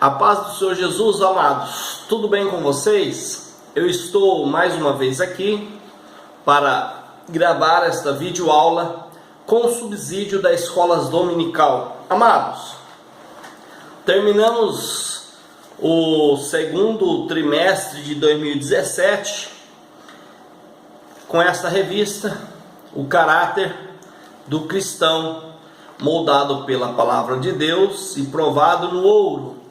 A paz do Senhor Jesus, amados, tudo bem com vocês? Eu estou mais uma vez aqui para gravar esta videoaula com o subsídio da Escolas Dominical. Amados, terminamos o segundo trimestre de 2017 com esta revista, O Caráter do Cristão, moldado pela Palavra de Deus e provado no ouro.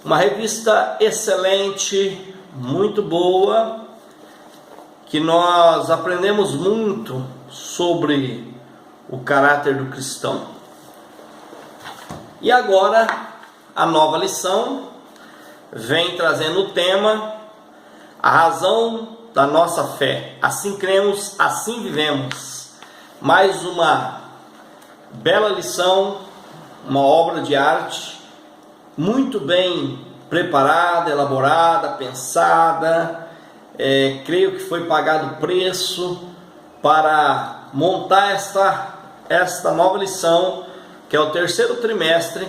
Uma revista excelente, muito boa, que nós aprendemos muito sobre o caráter do cristão. E agora a nova lição vem trazendo o tema: a razão da nossa fé. Assim cremos, assim vivemos. Mais uma bela lição, uma obra de arte, muito bem preparada, elaborada, pensada. Creio que foi pagado preço para montar esta nova lição, que é o terceiro trimestre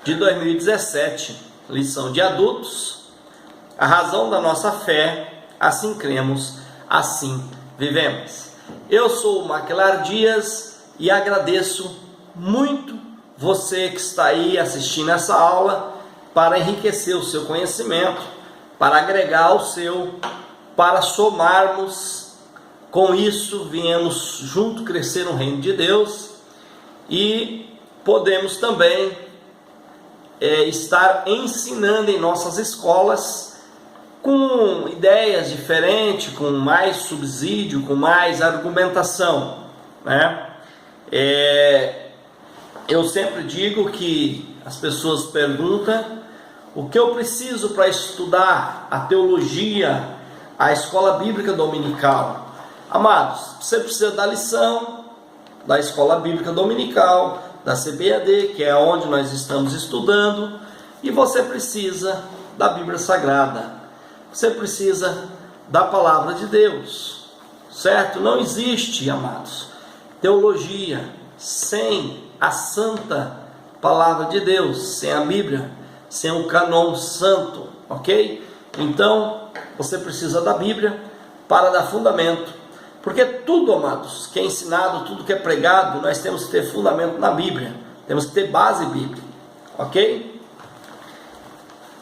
de 2017, lição de adultos. A razão da nossa fé, assim cremos, assim vivemos. Eu sou o Maquilar Dias e agradeço muito você que está aí assistindo essa aula para enriquecer o seu conhecimento, para agregar ao seu, para somarmos. Com isso, viemos junto crescer no reino de Deus e podemos também estar ensinando em nossas escolas com ideias diferentes, com mais subsídio, com mais argumentação, né? Eu sempre digo que as pessoas perguntam o que eu preciso para estudar a teologia, a escola bíblica dominical. Amados, você precisa da lição da escola bíblica dominical, da CBAD, que é onde nós estamos estudando, e você precisa da Bíblia Sagrada. Você precisa da palavra de Deus, certo? Não existe, amados, teologia sem a santa palavra de Deus, sem a Bíblia, sem o cânon santo, ok? Então, você precisa da Bíblia para dar fundamento, porque tudo, amados, que é ensinado, tudo que é pregado, nós temos que ter fundamento na Bíblia, temos que ter base bíblica, ok?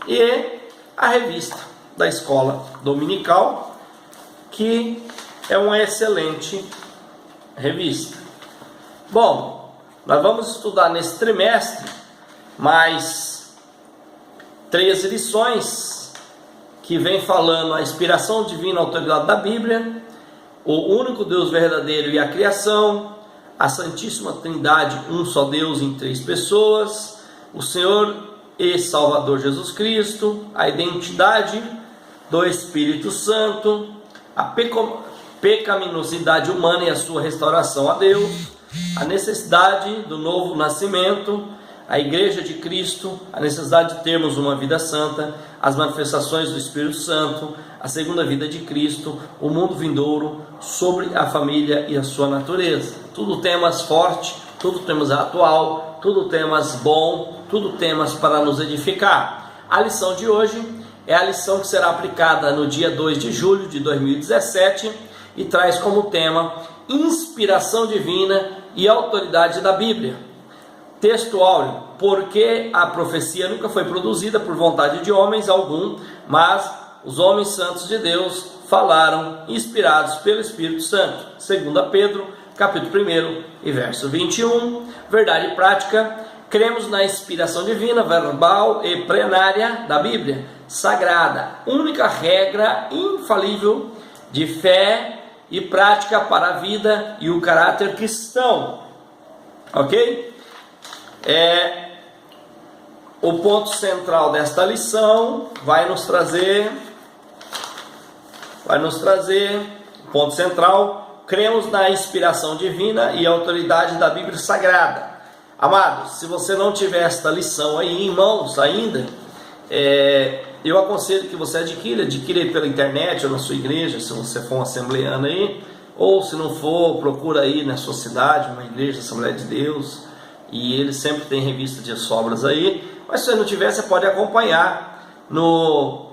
E a revista da escola dominical, que é uma excelente revista. Bom, nós vamos estudar nesse trimestre mais 13 lições que vem falando a inspiração divina, a autoridade da Bíblia, o único Deus verdadeiro e a criação, a Santíssima Trindade, um só Deus em três pessoas, o Senhor e Salvador Jesus Cristo, a identidade do Espírito Santo, a pecaminosidade humana e a sua restauração a Deus, a necessidade do novo nascimento, a Igreja de Cristo, a necessidade de termos uma vida santa, as manifestações do Espírito Santo, a segunda vida de Cristo, o mundo vindouro, sobre a família e a sua natureza. Tudo temas fortes, tudo temas atual, tudo temas bom, tudo temas para nos edificar. A lição de hoje é a lição que será aplicada no dia 2 de julho de 2017 e traz como tema inspiração divina e autoridade da Bíblia. Texto áureo: porque a profecia nunca foi produzida por vontade de homens algum, mas os homens santos de Deus falaram, inspirados pelo Espírito Santo. 2 Pedro, capítulo 1 e verso 21. Verdade prática: cremos na inspiração divina, verbal e plenária da Bíblia Sagrada, única regra infalível de fé e prática para a vida e o caráter cristão, ok? O ponto central desta lição vai nos trazer o ponto central: cremos na inspiração divina e autoridade da Bíblia Sagrada. Amados, se você não tiver esta lição aí em mãos ainda, eu aconselho que você adquira pela internet ou na sua igreja, se você for um assembleano aí, ou se não for, procura aí na sua cidade uma igreja, Assembleia de Deus, e ele sempre tem revista de sobras aí. Mas se você não tiver, você pode acompanhar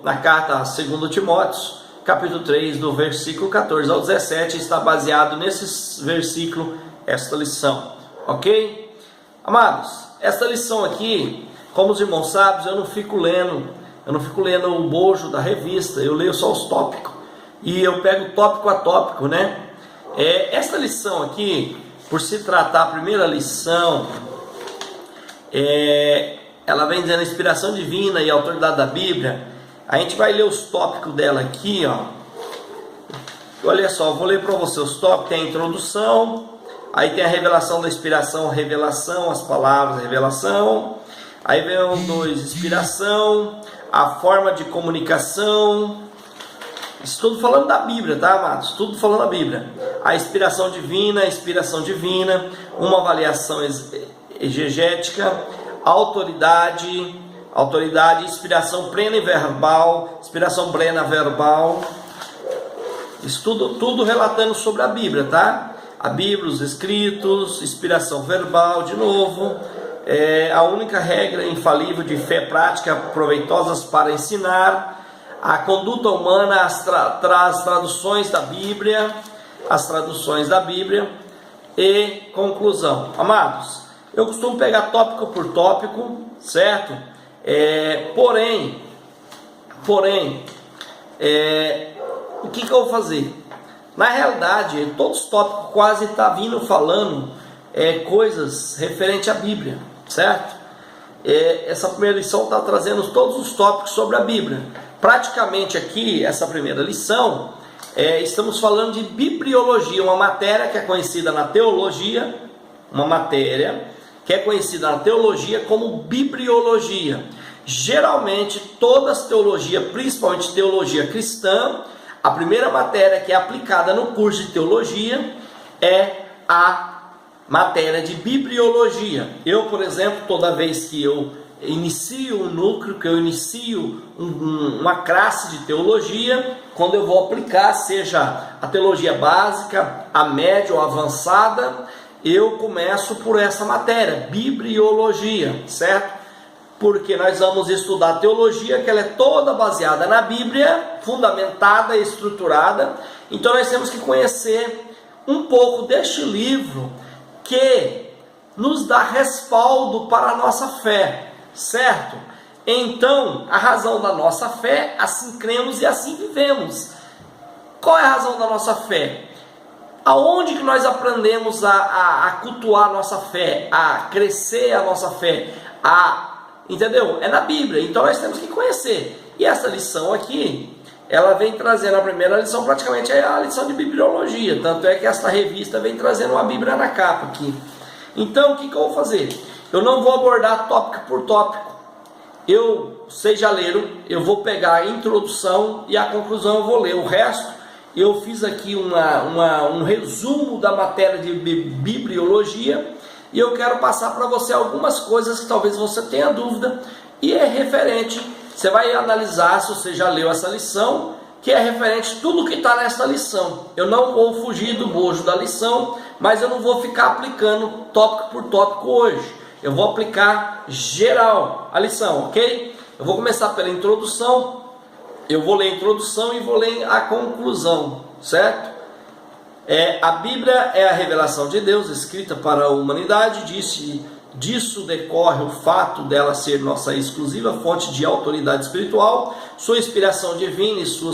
na carta 2 Timóteo, capítulo 3, do versículo 14 ao 17, está baseado nesse versículo esta lição, ok? Amados, esta lição aqui, como os irmãos sabem, eu não fico lendo o bojo da revista, eu leio só os tópicos, e eu pego tópico a tópico, né? Esta lição aqui, por se tratar a primeira lição, ela vem dizendo inspiração divina e autoridade da Bíblia. A gente vai ler os tópicos dela aqui, ó. Olha só, vou ler para você os tópicos. Tem a introdução, aí tem a revelação da inspiração, revelação, as palavras, revelação. Aí vem o 2, inspiração, a forma de comunicação. Isso tudo falando da Bíblia, tá, amados? Tudo falando da Bíblia. A inspiração divina, uma avaliação exegética, autoridade, inspiração plena e verbal, inspiração plena verbal. Isso tudo relatando sobre a Bíblia, tá? A Bíblia, os escritos, inspiração verbal, de novo. A única regra infalível de fé prática proveitosas para ensinar. A conduta humana, as traduções da Bíblia, e conclusão. Amados, eu costumo pegar tópico por tópico, certo? Porém, o que eu vou fazer? Na realidade, todos os tópicos quase tá vindo falando coisas referentes à Bíblia, certo? Essa primeira lição está trazendo todos os tópicos sobre a Bíblia. Praticamente aqui, essa primeira lição, estamos falando de bibliologia, uma matéria que é conhecida na teologia, como bibliologia. Geralmente, todas as teologias, principalmente teologia cristã, a primeira matéria que é aplicada no curso de teologia é a matéria de bibliologia. Eu, por exemplo, toda vez que eu inicio um núcleo, que eu inicio uma classe de teologia, quando eu vou aplicar, seja a teologia básica, a média ou avançada, eu começo por essa matéria, bibliologia, certo? Porque nós vamos estudar teologia, que ela é toda baseada na Bíblia, fundamentada e estruturada. Então nós temos que conhecer um pouco deste livro que nos dá respaldo para a nossa fé, certo? Então, a razão da nossa fé, assim cremos e assim vivemos. Qual é a razão da nossa fé? Aonde que nós aprendemos a cultuar a nossa fé, a crescer a nossa fé, entendeu? É na Bíblia, então nós temos que conhecer. E essa lição aqui, ela vem trazendo, a primeira lição praticamente é a lição de bibliologia, tanto é que essa revista vem trazendo uma Bíblia na capa aqui. Então, o que eu vou fazer? Eu não vou abordar tópico por tópico. Vocês já leram, eu vou pegar a introdução e a conclusão eu vou ler. O resto, eu fiz aqui um resumo da matéria de bibliologia e eu quero passar para você algumas coisas que talvez você tenha dúvida e é referente. Você vai analisar se você já leu essa lição, que é referente a tudo que está nessa lição. Eu não vou fugir do bojo da lição, mas eu não vou ficar aplicando tópico por tópico hoje. Eu vou aplicar geral a lição, ok? Eu vou começar pela introdução, eu vou ler a introdução e vou ler a conclusão, certo? A Bíblia é a revelação de Deus escrita para a humanidade, disso decorre o fato dela ser nossa exclusiva fonte de autoridade espiritual, sua inspiração divina e sua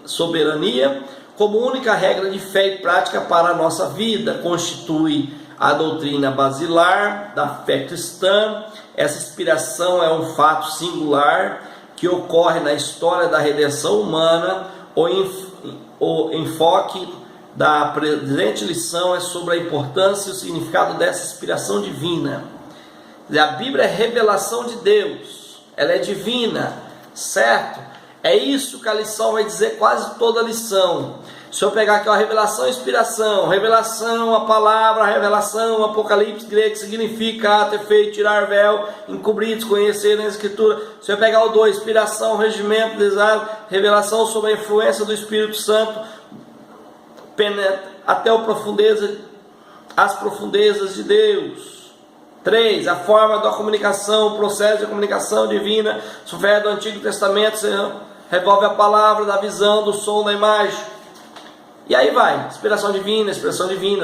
soberania, como única regra de fé e prática para a nossa vida, constitui a doutrina basilar da fé cristã. Essa inspiração é um fato singular que ocorre na história da redenção humana. O enfoque da presente lição é sobre a importância e o significado dessa inspiração divina. A Bíblia é revelação de Deus, ela é divina, certo? É isso que a lição vai dizer, quase toda a lição. Se eu pegar aqui a revelação e inspiração, revelação, a palavra, revelação, apocalipse grego significa ter feito, tirar véu, encobrir, desconhecer na escritura. Se eu pegar o 2, inspiração, regimento, design, revelação sobre a influência do Espírito Santo, penetra até as profundezas de Deus. 3. A forma da comunicação, o processo de comunicação divina, através do Antigo Testamento, você revolve a palavra, da visão, do som, da imagem. E aí vai, inspiração divina,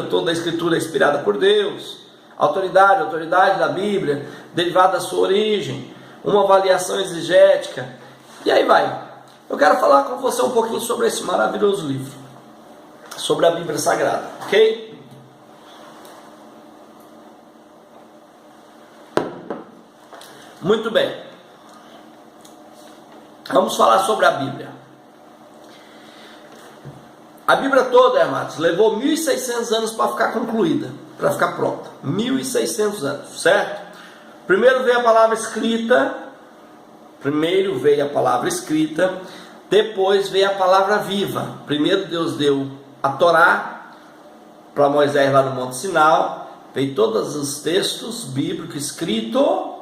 toda a escritura é inspirada por Deus. Autoridade da Bíblia, derivada da sua origem, uma avaliação exegética. E aí vai. Eu quero falar com você um pouquinho sobre esse maravilhoso livro, sobre a Bíblia Sagrada, ok? Muito bem. Vamos falar sobre a Bíblia. A Bíblia toda, amados, levou 1.600 anos para ficar concluída, para ficar pronta. 1.600 anos, certo? Primeiro veio a palavra escrita, depois veio a palavra viva. Primeiro Deus deu a Torá para Moisés lá no Monte Sinai, veio todos os textos bíblicos escritos,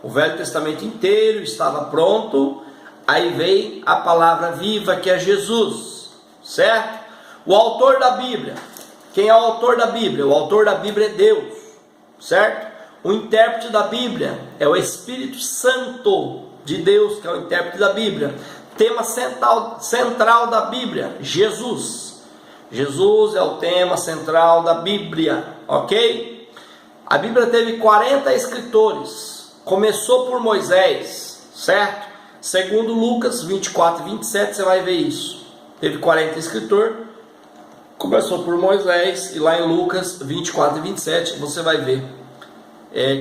o Velho Testamento inteiro estava pronto. Aí veio a palavra viva, que é Jesus, certo? O autor da Bíblia, quem é o autor da Bíblia? O autor da Bíblia é Deus, certo? O intérprete da Bíblia é o Espírito Santo de Deus, que é o intérprete da Bíblia. Tema central da Bíblia, Jesus. Jesus é o tema central da Bíblia, ok? A Bíblia teve 40 escritores. Começou por Moisés, certo? Segundo Lucas 24 e 27, você vai ver isso. Teve 40 escritores, começou por Moisés, e lá em Lucas 24 e 27, você vai ver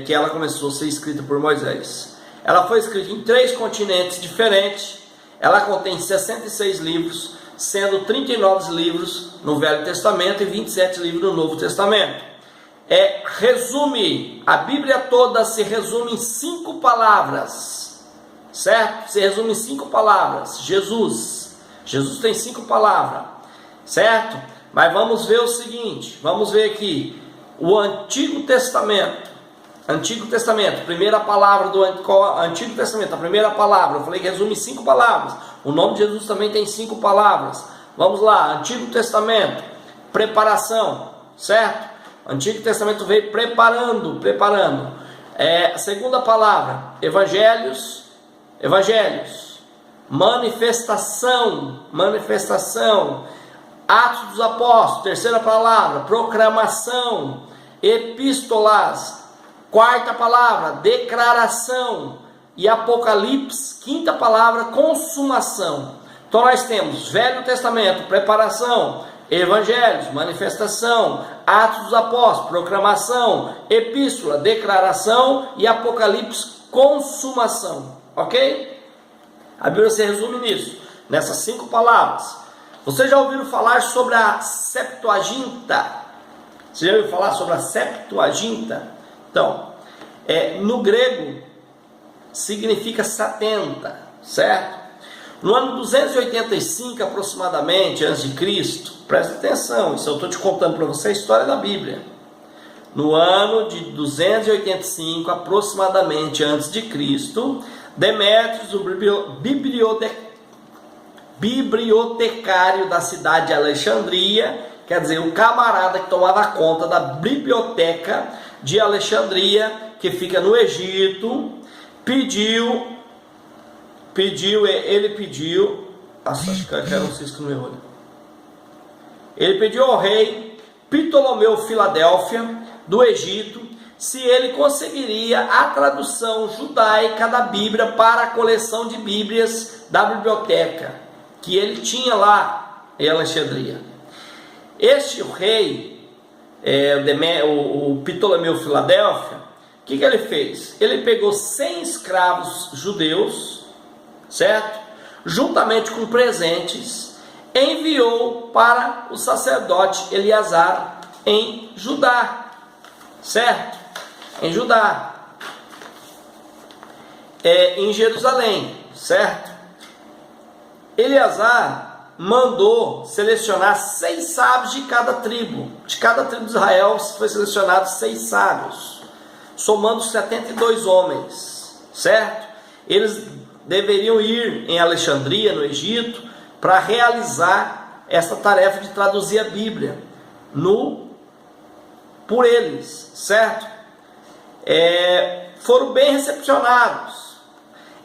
que ela começou a ser escrita por Moisés. Ela foi escrita em 3 continentes diferentes. Ela contém 66 livros, sendo 39 livros no Velho Testamento e 27 livros no Novo Testamento. A Bíblia toda se resume em 5 palavras, certo? Se resume em 5 palavras. Jesus tem 5 palavras, certo? Mas vamos ver o seguinte, vamos ver aqui, o Antigo Testamento, primeira palavra do Antigo Testamento, a primeira palavra, eu falei que resume em 5 palavras, o nome de Jesus também tem 5 palavras. Vamos lá, Antigo Testamento, preparação, certo? Antigo Testamento veio preparando. A segunda palavra, evangelhos, manifestação, Atos dos Apóstolos. Terceira palavra, proclamação, epístolas. Quarta palavra, declaração. E Apocalipse, quinta palavra, consumação. Então nós temos Velho Testamento, preparação, evangelhos, manifestação, Atos dos Apóstolos, proclamação, epístola, declaração e Apocalipse, consumação, ok? A Bíblia se resume nisso, nessas 5 palavras. Vocês já ouviram falar sobre a Septuaginta? Você já ouviu falar sobre a Septuaginta? Então, no grego significa 70, certo? No ano 285 aproximadamente, antes de Cristo, presta atenção, isso eu estou te contando para você a história da Bíblia. No ano de 285 aproximadamente antes de Cristo, Demétrios, o bibliotecário da cidade de Alexandria, quer dizer, o camarada que tomava conta da biblioteca de Alexandria, que fica no Egito, ele pediu ao rei Ptolomeu Filadélfia do Egito se ele conseguiria a tradução judaica da Bíblia para a coleção de Bíblias da biblioteca que ele tinha lá em Alexandria. Este rei, o Ptolomeu Filadélfia, o que ele fez? Ele pegou 100 escravos judeus, certo? Juntamente com presentes, enviou para o sacerdote Eleazar em Judá, certo? Em Judá, em Jerusalém, certo? Eleazar mandou selecionar 6 sábios de cada tribo. De cada tribo de Israel foi selecionado 6 sábios, somando 72 homens, certo? Eles deveriam ir em Alexandria, no Egito, para realizar essa tarefa de traduzir a Bíblia por eles, certo? foram bem recepcionados.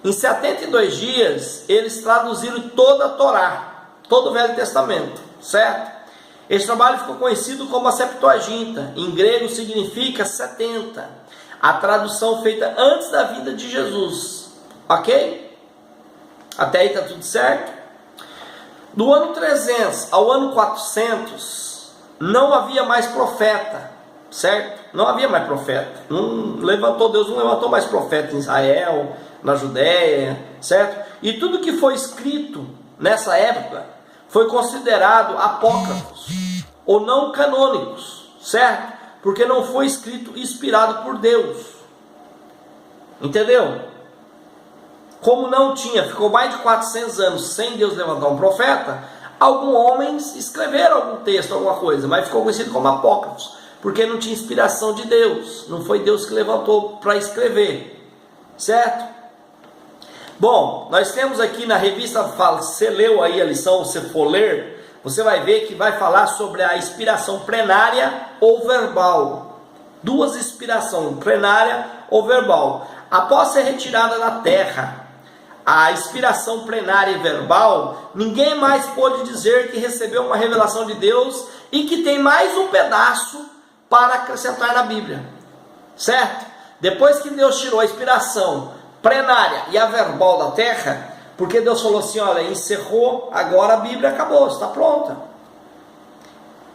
Em 72 dias, eles traduziram toda a Torá, todo o Velho Testamento, certo? Esse trabalho ficou conhecido como a Septuaginta. Em grego significa 70. A tradução feita antes da vinda de Jesus. Ok? Até aí está tudo certo? Do ano 300 ao ano 400, não havia mais profeta, certo? Não havia mais profeta. Deus não levantou mais profeta em Israel, na Judéia, certo? E tudo que foi escrito nessa época foi considerado apócrifos ou não canônicos, certo? Porque não foi escrito inspirado por Deus. Entendeu? Como não tinha, ficou mais de 400 anos sem Deus levantar um profeta, alguns homens escreveram algum texto, alguma coisa, mas ficou conhecido como apócrifos, porque não tinha inspiração de Deus, não foi Deus que levantou para escrever, certo? Bom, nós temos aqui na revista, você leu aí a lição, você for ler, você vai ver que vai falar sobre a inspiração plenária ou verbal. Duas inspirações, plenária ou verbal. Após ser retirada da terra, a inspiração plenária e verbal, ninguém mais pôde dizer que recebeu uma revelação de Deus e que tem mais um pedaço para acrescentar na Bíblia, certo? Depois que Deus tirou a inspiração plenária e a verbal da terra, porque Deus falou assim, olha, encerrou, agora a Bíblia acabou, está pronta.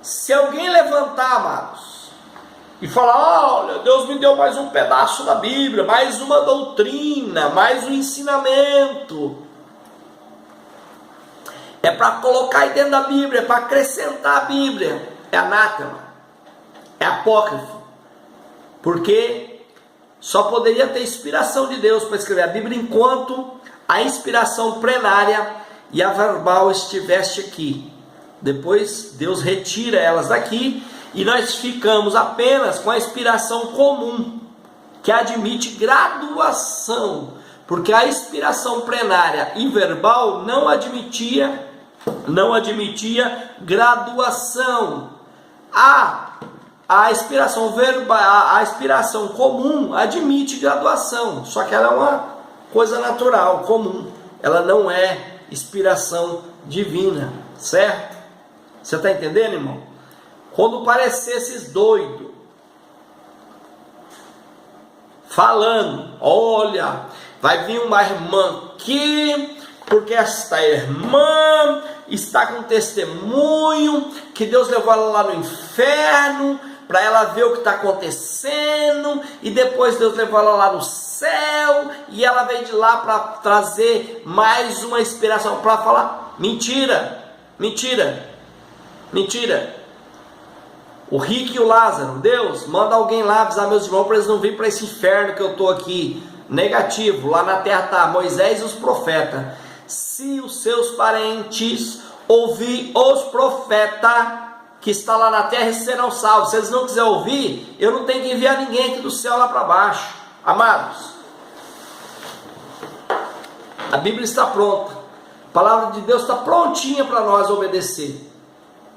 Se alguém levantar, amados, e falar, olha, Deus me deu mais um pedaço da Bíblia, mais uma doutrina, mais um ensinamento, é para colocar aí dentro da Bíblia, é para acrescentar a Bíblia, é anátema, é apócrifo, porque só poderia ter inspiração de Deus para escrever a Bíblia enquanto a inspiração plenária e a verbal estivesse aqui. Depois Deus retira elas daqui e nós ficamos apenas com a inspiração comum, que admite graduação, porque a inspiração plenária e verbal não admitia graduação. A inspiração verbal, a inspiração comum admite graduação, só que ela é uma coisa natural, comum. Ela não é inspiração divina, certo? Você está entendendo, irmão? Quando parecer esses doidos falando, olha, vai vir uma irmã aqui, porque esta irmã está com testemunho que Deus levou ela lá no inferno para ela ver o que está acontecendo, e depois Deus levou ela lá no céu, e ela veio de lá para trazer mais uma inspiração, para falar, mentira, mentira, mentira. O rico e o Lázaro, Deus, manda alguém lá avisar meus irmãos para eles não virem para esse inferno que eu estou aqui. Negativo, lá na terra está Moisés e os profetas. Se os seus parentes ouvir os profetas que está lá na terra, eles serão salvos. Se eles não quiserem ouvir, eu não tenho que enviar ninguém aqui do céu lá para baixo. Amados, a Bíblia está pronta, a palavra de Deus está prontinha para nós obedecer.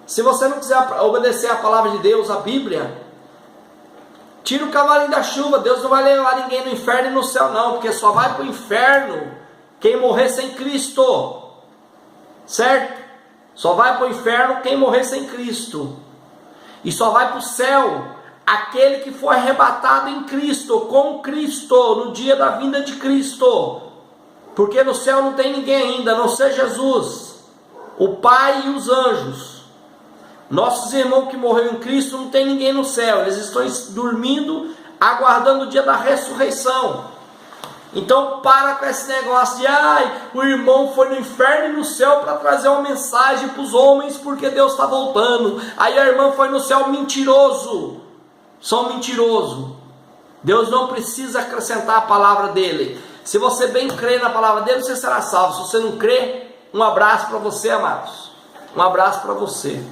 Se você não quiser obedecer a palavra de Deus, a Bíblia, tira o cavalinho da chuva. Deus não vai levar ninguém no inferno e no céu não, porque só vai para o inferno quem morrer sem Cristo, certo? Só vai para o inferno quem morrer sem Cristo, e só vai para o céu aquele que foi arrebatado em Cristo, com Cristo, no dia da vinda de Cristo, porque no céu não tem ninguém ainda, a não ser Jesus, o Pai e os anjos. Nossos irmãos que morreram em Cristo, não tem ninguém no céu, eles estão dormindo, aguardando o dia da ressurreição. Então para com esse negócio de, o irmão foi no inferno e no céu para trazer uma mensagem para os homens, porque Deus está voltando. Aí a irmã foi no céu, mentiroso, só mentiroso. Deus não precisa acrescentar a palavra dele. Se você bem crê na palavra dele, você será salvo. Se você não crê, um abraço para você, amados, um abraço para você.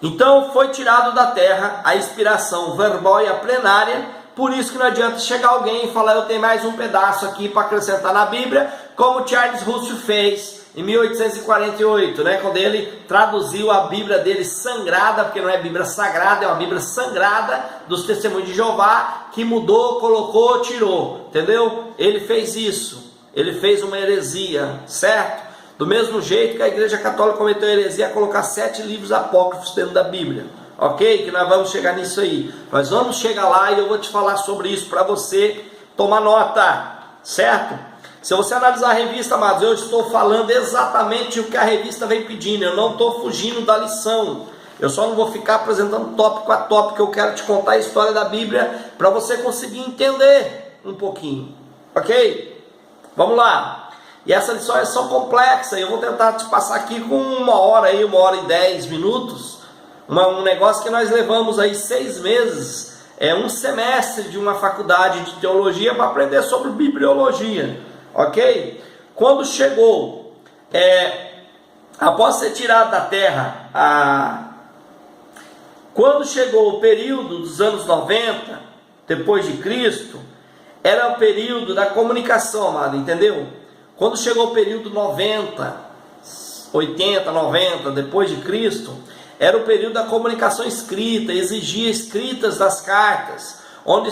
Então foi tirado da terra a inspiração verbal e a plenária. Por isso que não adianta chegar alguém e falar, eu tenho mais um pedaço aqui para acrescentar na Bíblia, como Charles Russell fez. em 1848, né, quando ele traduziu a Bíblia dele sangrada, porque não é Bíblia sagrada, é uma Bíblia sangrada dos Testemunhos de Jeová, que mudou, colocou, tirou, entendeu? Ele fez isso, ele fez uma heresia, certo? Do mesmo jeito que a Igreja Católica cometeu a heresia a colocar 7 livros apócrifos dentro da Bíblia, ok? Que nós vamos chegar nisso aí, nós vamos chegar lá e eu vou te falar sobre isso para você tomar nota, certo? Se você analisar a revista, amados, eu estou falando exatamente o que a revista vem pedindo, eu não estou fugindo da lição, eu só não vou ficar apresentando tópico a tópico, eu quero te contar a história da Bíblia para você conseguir entender um pouquinho, ok? Vamos lá. E essa lição é só complexa, eu vou tentar te passar aqui com 1 hora, 1h10 minutos, um negócio que nós levamos aí 6 meses, um semestre de uma faculdade de teologia para aprender sobre bibliologia, ok? Quando chegou, após ser tirado da terra, quando chegou o período dos anos 90, depois de Cristo, era o período da comunicação, amado, entendeu? Quando chegou o período 90, 80, 90, depois de Cristo, era o período da comunicação escrita, exigia escritas das cartas, onde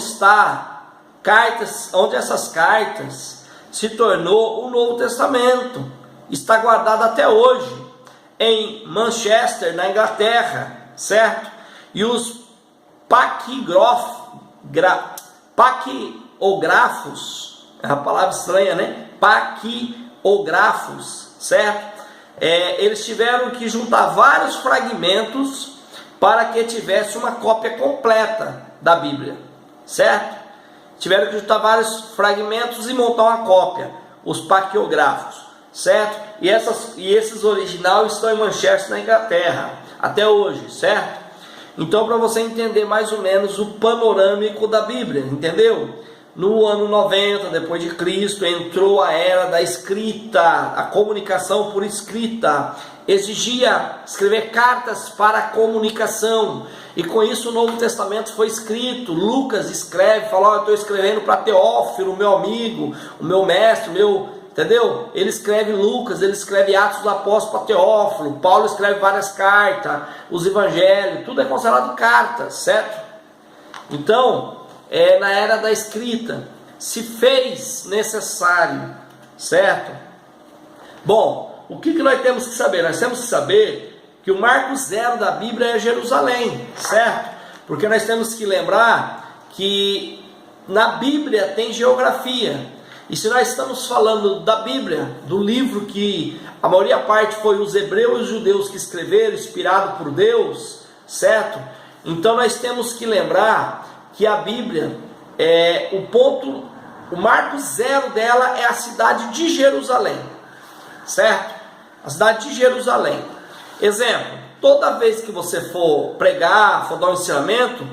essas cartas se tornou o Novo Testamento, está guardado até hoje, em Manchester, na Inglaterra, certo? E os paquirografos, é uma palavra estranha, né? Paquirografos, certo? Eles tiveram que juntar vários fragmentos para que tivesse uma cópia completa da Bíblia, certo? Tiveram que juntar vários fragmentos e montar uma cópia, os paquirografos, certo? E esses originais estão em Manchester, na Inglaterra, até hoje, certo? Então, para você entender mais ou menos o panorâmico da Bíblia, entendeu? No ano 90 depois de Cristo entrou a era da escrita, a comunicação por escrita, exigia escrever cartas para a comunicação, e com isso o Novo Testamento foi escrito. Lucas escreve, fala: eu estou escrevendo para Teófilo, meu amigo, o meu mestre, entendeu? Ele escreve Lucas, ele escreve Atos do Apóstolo para Teófilo, Paulo escreve várias cartas, os evangelhos, tudo é considerado cartas, certo? Então, na era da escrita, se fez necessário, certo? Bom, o que nós temos que saber? Nós temos que saber que o marco zero da Bíblia é Jerusalém, certo? Porque nós temos que lembrar que na Bíblia tem geografia, e se nós estamos falando da Bíblia, do livro que a maioria parte foi os hebreus e os judeus que escreveram, inspirado por Deus, certo? Então nós temos que lembrar que a Bíblia, o marco zero dela é a cidade de Jerusalém, certo? A cidade de Jerusalém. Exemplo, toda vez que você for pregar, for dar um ensinamento,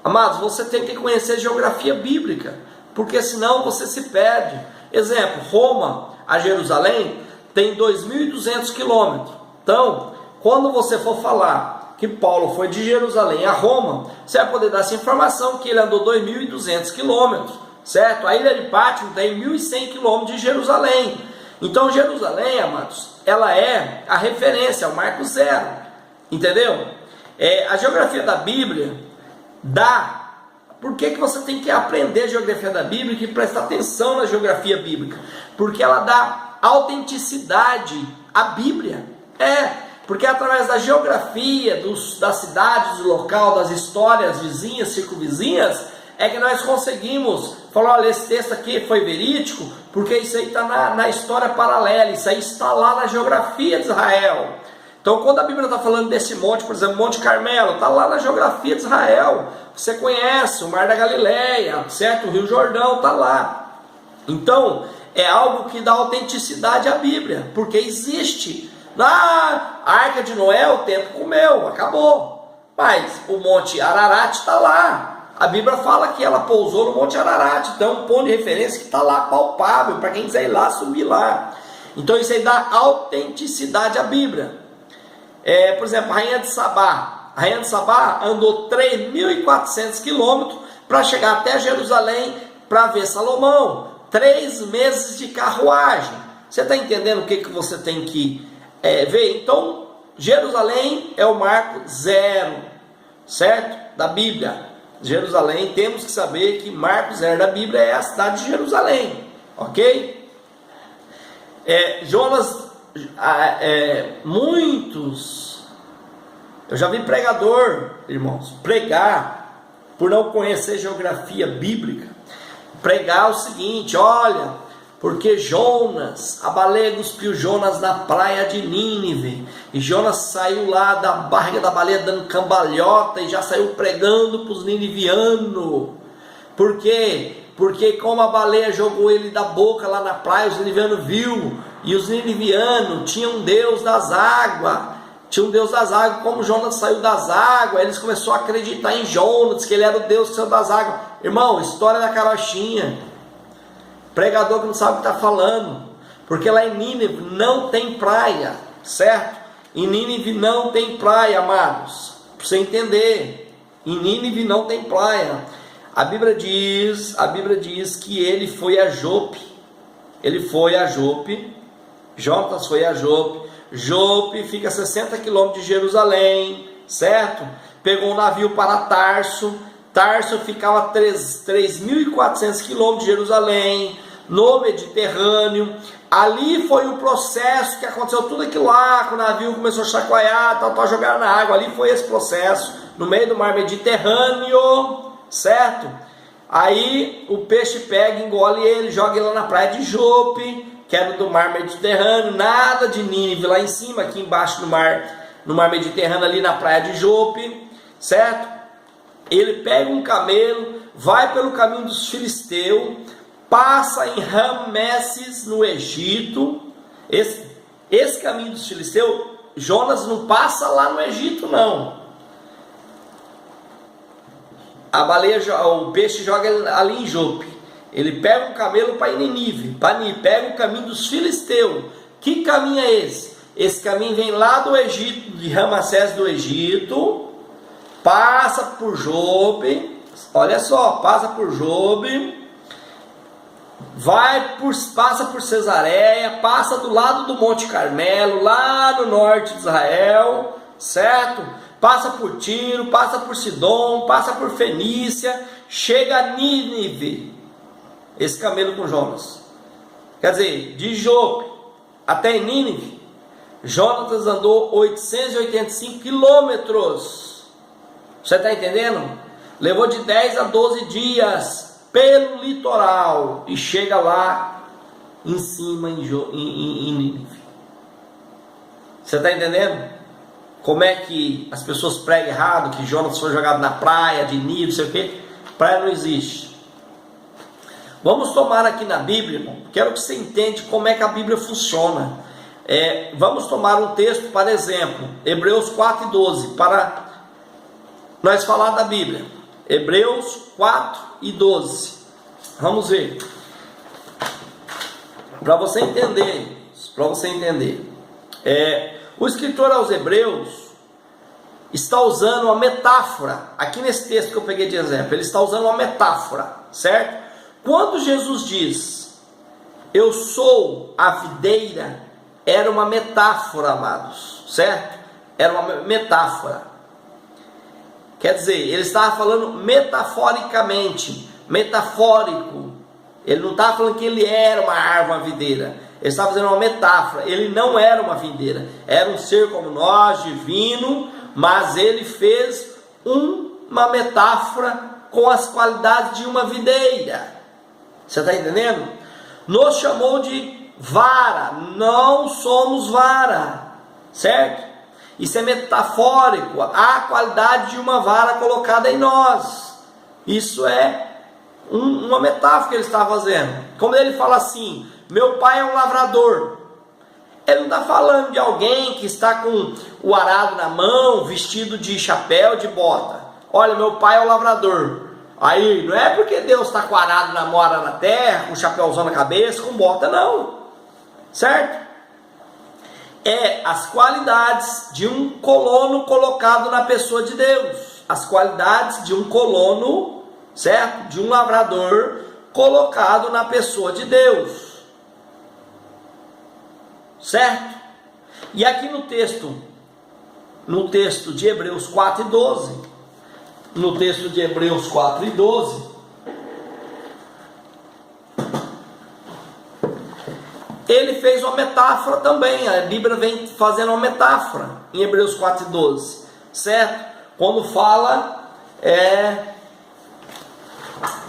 amados, você tem que conhecer geografia bíblica, porque senão você se perde. Exemplo, Roma a Jerusalém tem 2.200 quilômetros. Então, quando você for falar que Paulo foi de Jerusalém a Roma, você vai poder dar essa informação que ele andou 2.200 quilômetros, certo? A ilha de Pátimo tem 1.100 quilômetros de Jerusalém. Então Jerusalém, amados, ela é a referência, é o marco zero, entendeu? A geografia da Bíblia dá. Por que você tem que aprender a geografia da Bíblia e prestar atenção na geografia bíblica? Porque ela dá autenticidade à Bíblia. Porque através da geografia, das cidades, do local, das histórias vizinhas, circunvizinhas, é que nós conseguimos falar: olha, esse texto aqui foi verídico, porque isso aí está na história paralela, isso aí está lá na geografia de Israel. Então, quando a Bíblia está falando desse monte, por exemplo, Monte Carmelo, está lá na geografia de Israel. Você conhece o Mar da Galileia, certo? O Rio Jordão está lá. Então, é algo que dá autenticidade à Bíblia, porque existe. A Arca de Noé, o tempo comeu, acabou. Mas o Monte Ararat está lá. A Bíblia fala que ela pousou no Monte Ararat. Então, um ponto de referência que está lá palpável, para quem quiser ir lá, subir lá. Então, isso aí dá autenticidade à Bíblia. Por exemplo, a Rainha de Sabá. A Rainha de Sabá andou 3.400 quilômetros para chegar até Jerusalém para ver Salomão. 3 meses de carruagem. Você está entendendo o que você tem que ver? Então, Jerusalém é o marco zero, certo? Da Bíblia. Jerusalém, temos que saber que marco zero da Bíblia é a cidade de Jerusalém, ok? Jonas, muitos, eu já vi pregador, irmãos, pregar, por não conhecer geografia bíblica, pregar o seguinte: olha, porque Jonas, a baleia cuspiu Jonas na praia de Nínive, e Jonas saiu lá da barriga da baleia dando cambalhota, e já saiu pregando para os ninivianos. Por quê? Porque como a baleia jogou ele da boca lá na praia, os ninivianos viu, e os ninivianos tinham um Deus das águas, como Jonas saiu das águas, eles começaram a acreditar em Jonas, que ele era o Deus que saiu das águas. Irmão, história da carochinha, pregador que não sabe o que está falando, porque lá em Nínive não tem praia, certo? Em Nínive não tem praia, amados, para você entender, em Nínive não tem praia. A Bíblia diz que ele foi a Jope, Jonas foi a Jope. Jope fica a 60 quilômetros de Jerusalém, certo? Pegou um navio para Tarso ficava a 3.400 quilômetros de Jerusalém, no Mediterrâneo. Ali foi o processo que aconteceu, tudo aquilo lá, que o navio começou a chacoalhar, jogar na água, ali foi esse processo, no meio do mar Mediterrâneo, certo? Aí o peixe pega, engole ele, joga ele lá na praia de Jope, que era do mar Mediterrâneo, nada de Nínive lá em cima, aqui embaixo no mar Mediterrâneo, ali na praia de Jope, certo? Ele pega um camelo, vai pelo caminho dos filisteus, passa em Rameses no Egito. Esse caminho dos filisteus, Jonas não passa lá no Egito, não. A baleia, o peixe joga ele ali em Jope. Ele pega um camelo para ir em Nínive, pega o caminho dos filisteus. Que caminho é esse? Esse caminho vem lá do Egito, de Ramsés do Egito, passa por Jope, olha só, passa por Jope, passa por Cesareia, passa do lado do Monte Carmelo, lá no norte de Israel, certo? Passa por Tiro, passa por Sidom, passa por Fenícia, chega a Nínive. Esse camelo com Jonas, quer dizer, de Jope até Nínive, Jonas andou 885 quilômetros. Você está entendendo? Levou de 10 a 12 dias pelo litoral e chega lá em cima em Nínive. Você está entendendo? Como é que as pessoas pregam errado, que Jonas foi jogado na praia de Nínive, não sei o que. Praia não existe. Vamos tomar aqui na Bíblia, irmão. Quero que você entenda como é que a Bíblia funciona. Vamos tomar um texto, para exemplo, Hebreus 4:12, para nós falar da Bíblia. Hebreus 4:12. Vamos ver. Para você entender. O escritor aos Hebreus está usando uma metáfora. Aqui nesse texto que eu peguei de exemplo, ele está usando uma metáfora, certo? Quando Jesus diz, eu sou a videira, era uma metáfora, amados, certo? Era uma metáfora. Quer dizer, ele estava falando metaforicamente, metafórico. Ele não estava falando que ele era uma árvore, uma videira. Ele estava fazendo uma metáfora. Ele não era uma videira, era um ser como nós, divino, mas ele fez uma metáfora com as qualidades de uma videira. Você está entendendo? Nos chamou de vara, não somos vara, certo? Isso é metafórico, a qualidade de uma vara colocada em nós. Isso é uma metáfora que ele está fazendo. Como ele fala assim, meu pai é um lavrador. Ele não está falando de alguém que está com o arado na mão, vestido de chapéu, de bota. Olha, meu pai é um lavrador. Aí, não é porque Deus está com arado na mora na terra, com chapéuzão na cabeça, com bota, não. Certo? É as qualidades de um colono colocado na pessoa de Deus. As qualidades de um colono, certo? De um lavrador colocado na pessoa de Deus. certo? E aqui no texto de Hebreus 4:12, no texto de Hebreus 4:12, ele fez uma metáfora também. A Bíblia vem fazendo uma metáfora em Hebreus 4:12, certo? Quando fala,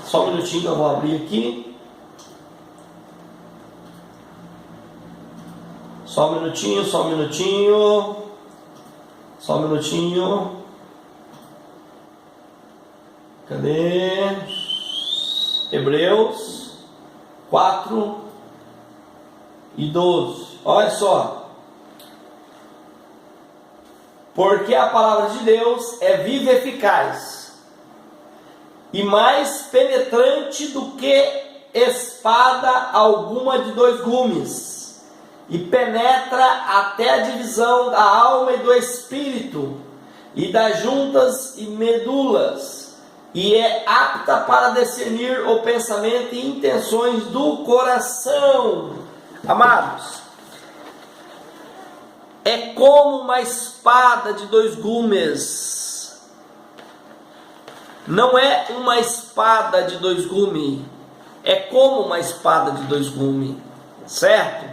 só um minutinho, eu vou abrir aqui. Só um minutinho. Cadê? Hebreus 4:12. Olha só. Porque a palavra de Deus é viva e eficaz, e mais penetrante do que espada alguma de dois gumes, e penetra até a divisão da alma e do espírito, e das juntas e medulas, e é apta para discernir o pensamento e intenções do coração. Amados, é como uma espada de dois gumes. Não é uma espada de dois gumes, é como uma espada de dois gumes, certo?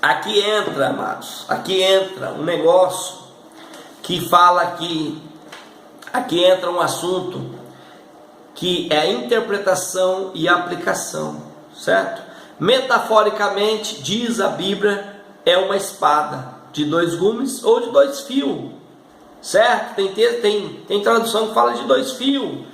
Aqui entra, amados, aqui entra um negócio que fala aqui entra um assunto que é a interpretação e aplicação, certo? Metaforicamente, diz a Bíblia, é uma espada de dois gumes ou de dois fios, certo? Tem tradução que fala de dois fios,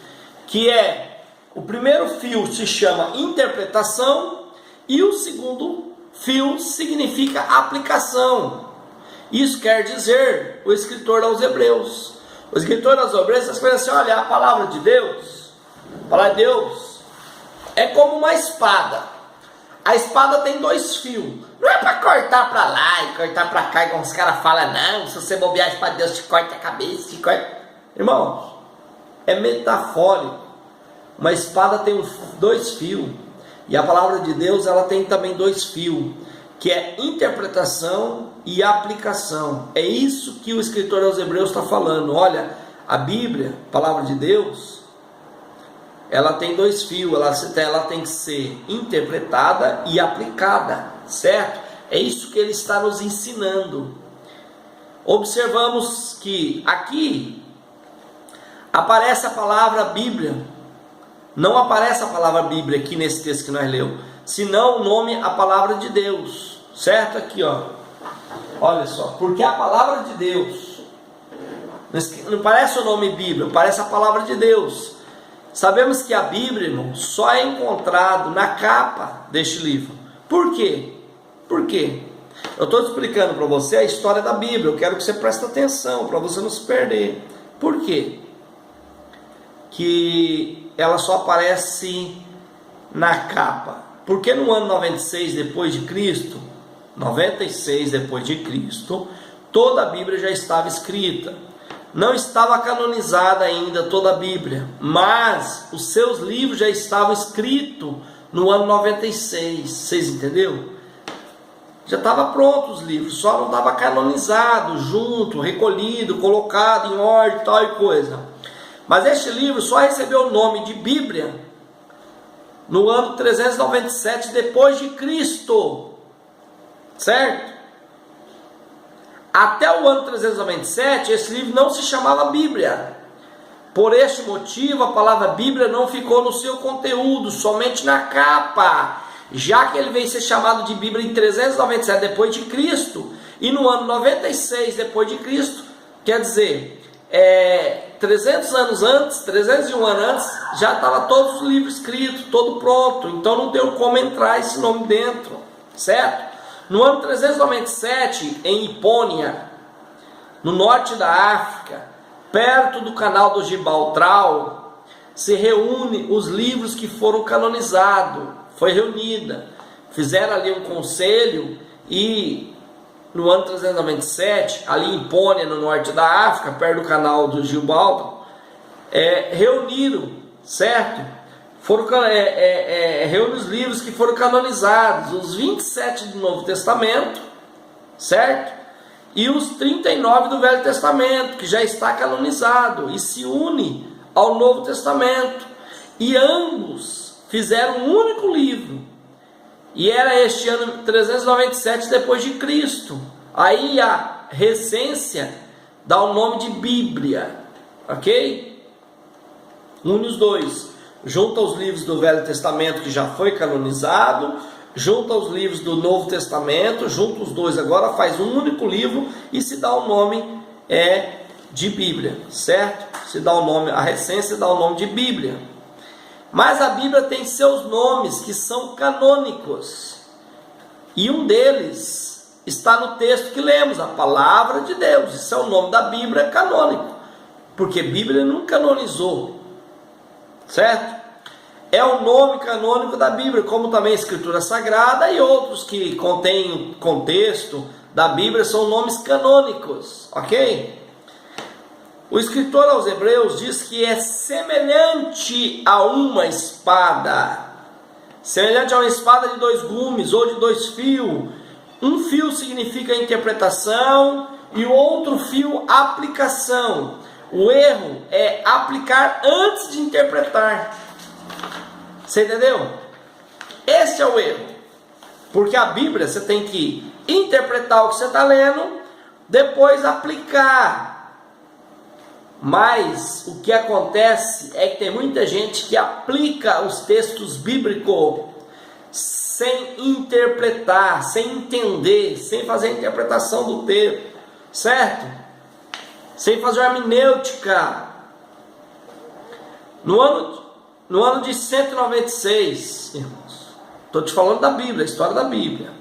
que é, o primeiro fio se chama interpretação e o segundo fio significa aplicação. Isso quer dizer, o escritor aos Hebreus, está falando assim: olha, a palavra de Deus é como uma espada. A espada tem dois fios. Não é para cortar para lá e cortar para cá, igual os caras falam, não. Se você bobear a espada de Deus, te corta a cabeça, te corta. Irmãos, é metafórico. Uma espada tem dois fios. E a palavra de Deus, ela tem também dois fios, que é interpretação e aplicação. É isso que o escritor aos Hebreus está falando. Olha, a Bíblia, a palavra de Deus, ela tem dois fios, ela tem que ser interpretada e aplicada, certo? É isso que ele está nos ensinando. Observamos que aqui aparece a palavra Bíblia. Não aparece a palavra Bíblia aqui nesse texto que nós lemos, senão o nome, a palavra de Deus, certo? Aqui, ó. Olha só, porque a palavra de Deus, não parece o nome Bíblia, parece a palavra de Deus. Sabemos que a Bíblia, irmão, só é encontrado na capa deste livro. Por quê? Por quê? Eu estou explicando para você a história da Bíblia. Eu quero que você preste atenção, para você não se perder. Por quê? Que ela só aparece na capa. Porque no ano 96 depois de Cristo, 96 depois de Cristo, toda a Bíblia já estava escrita. Não estava canonizada ainda toda a Bíblia, mas os seus livros já estavam escritos no ano 96, vocês entenderam? Já estava pronto os livros, só não estava canonizado, junto, recolhido, colocado em ordem, tal e coisa. Mas este livro só recebeu o nome de Bíblia no ano 397 depois de Cristo, certo? Até o ano 397, esse livro não se chamava Bíblia. Por este motivo, a palavra Bíblia não ficou no seu conteúdo, somente na capa, já que ele veio ser chamado de Bíblia em 397 depois de Cristo, e no ano 96 depois de Cristo, quer dizer, 301 anos antes, já estava todos os livros escritos, todo pronto, então não deu como entrar esse nome dentro, certo? No ano 397, em Hipônia, no norte da África, perto do canal do Gibraltar, se reúne os livros que foram canonizados. Foi reunida, fizeram ali um conselho e no ano 397, ali em Hipônia, no norte da África, perto do canal do Gibraltar, reuniram, certo? reúne os livros que foram canonizados, os 27 do Novo Testamento, certo? E os 39 do Velho Testamento, que já está canonizado, e se une ao Novo Testamento. E ambos fizeram um único livro. E era este ano 397 depois de Cristo. Aí a recência dá o nome de Bíblia, ok? Une os dois, junta os livros do Velho Testamento que já foi canonizado, junta os livros do Novo Testamento, junta os dois, agora faz um único livro e se dá o nome de Bíblia, certo? Se dá o nome, a recência dá o nome de Bíblia. Mas a Bíblia tem seus nomes que são canônicos, e um deles está no texto que lemos, a Palavra de Deus. Isso é o nome da Bíblia canônico, porque Bíblia não canonizou, certo? É o nome canônico da Bíblia, como também a Escritura Sagrada e outros que contêm contexto da Bíblia são nomes canônicos, ok? O escritor aos Hebreus diz que é semelhante a uma espada, semelhante a uma espada de 2 gumes ou de 2 fios. Um fio significa interpretação e o outro fio aplicação. O erro é aplicar antes de interpretar. Você entendeu? Esse é o erro. Porque a Bíblia você tem que interpretar o que você está lendo, depois aplicar. Mas o que acontece é que tem muita gente que aplica os textos bíblicos sem interpretar, sem entender, sem fazer a interpretação do texto, certo? Sem fazer a hermenêutica. No ano de 196, irmãos, estou te falando da Bíblia, a história da Bíblia.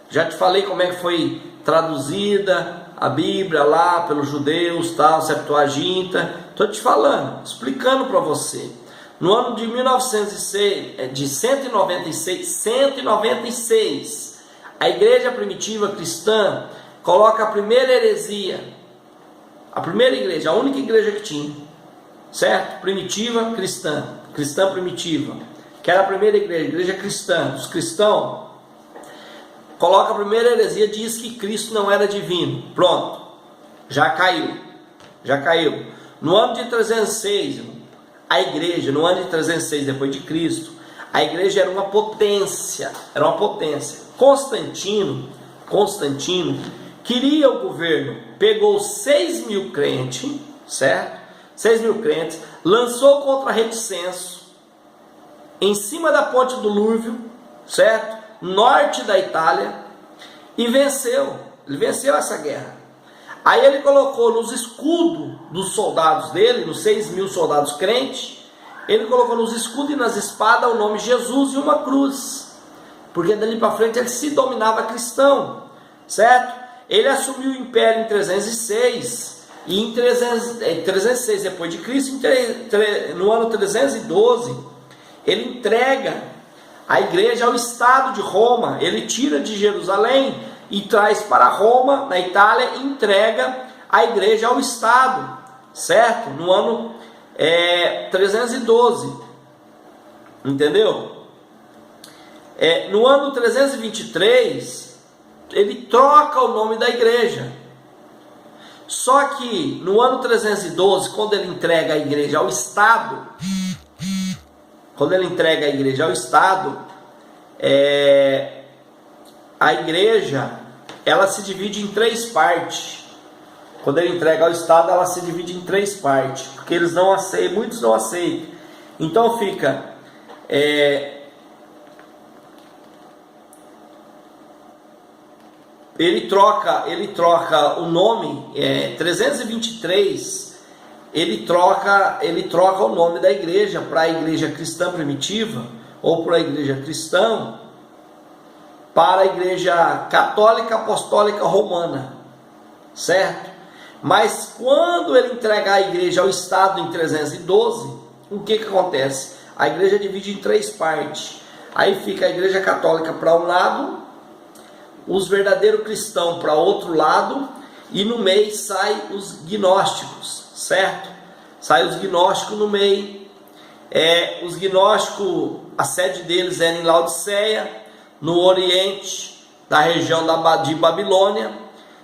Já te falei como é que foi traduzida a Bíblia lá pelos judeus, tal, Septuaginta. Estou te falando, explicando para você. No ano de 196, a igreja primitiva cristã coloca a primeira heresia, a primeira igreja, a única igreja que tinha, certo? Primitiva cristã, cristã primitiva, que era a primeira igreja, igreja cristã, os cristãos. Coloca a primeira heresia, diz que Cristo não era divino. Pronto, já caiu. No ano de 306, a igreja, no ano de 306 depois de Cristo, a igreja era uma potência, Constantino queria o governo, pegou 6.000 crentes, certo? 6.000 crentes, lançou contra Reticêncio, em cima da ponte do Lúvio, certo? Norte da Itália, e venceu. Ele venceu essa guerra. Aí ele colocou nos escudos dos soldados dele, nos 6.000 soldados crentes, ele colocou nos escudos e nas espadas o nome Jesus e uma cruz, porque dali para frente ele se dominava cristão, certo? Ele assumiu o império em 306, e em 306 depois de Cristo, no ano 312, ele entrega a igreja ao Estado de Roma. Ele tira de Jerusalém e traz para Roma, na Itália, e entrega a igreja ao Estado, certo? No ano 312, entendeu? No ano 323, ele troca o nome da igreja. Só que no ano 312, quando ele entrega a igreja ao Estado, a igreja, ela se divide em 3 partes. Quando ele entrega ao Estado, ela se divide em 3 partes, porque eles não aceitam, muitos não aceitam. Então fica ele troca o nome 323. Ele troca o nome da igreja para a igreja cristã primitiva, ou para a igreja cristã, para a igreja católica apostólica romana, certo? Mas quando ele entrega a igreja ao Estado em 312, o que acontece? A igreja divide em 3 partes. Aí fica a igreja católica para um lado, os verdadeiros cristãos para outro lado, e no meio sai os gnósticos, certo? Sai os gnósticos no meio. Os gnósticos, a sede deles era em Laodiceia, no oriente da região de Babilônia.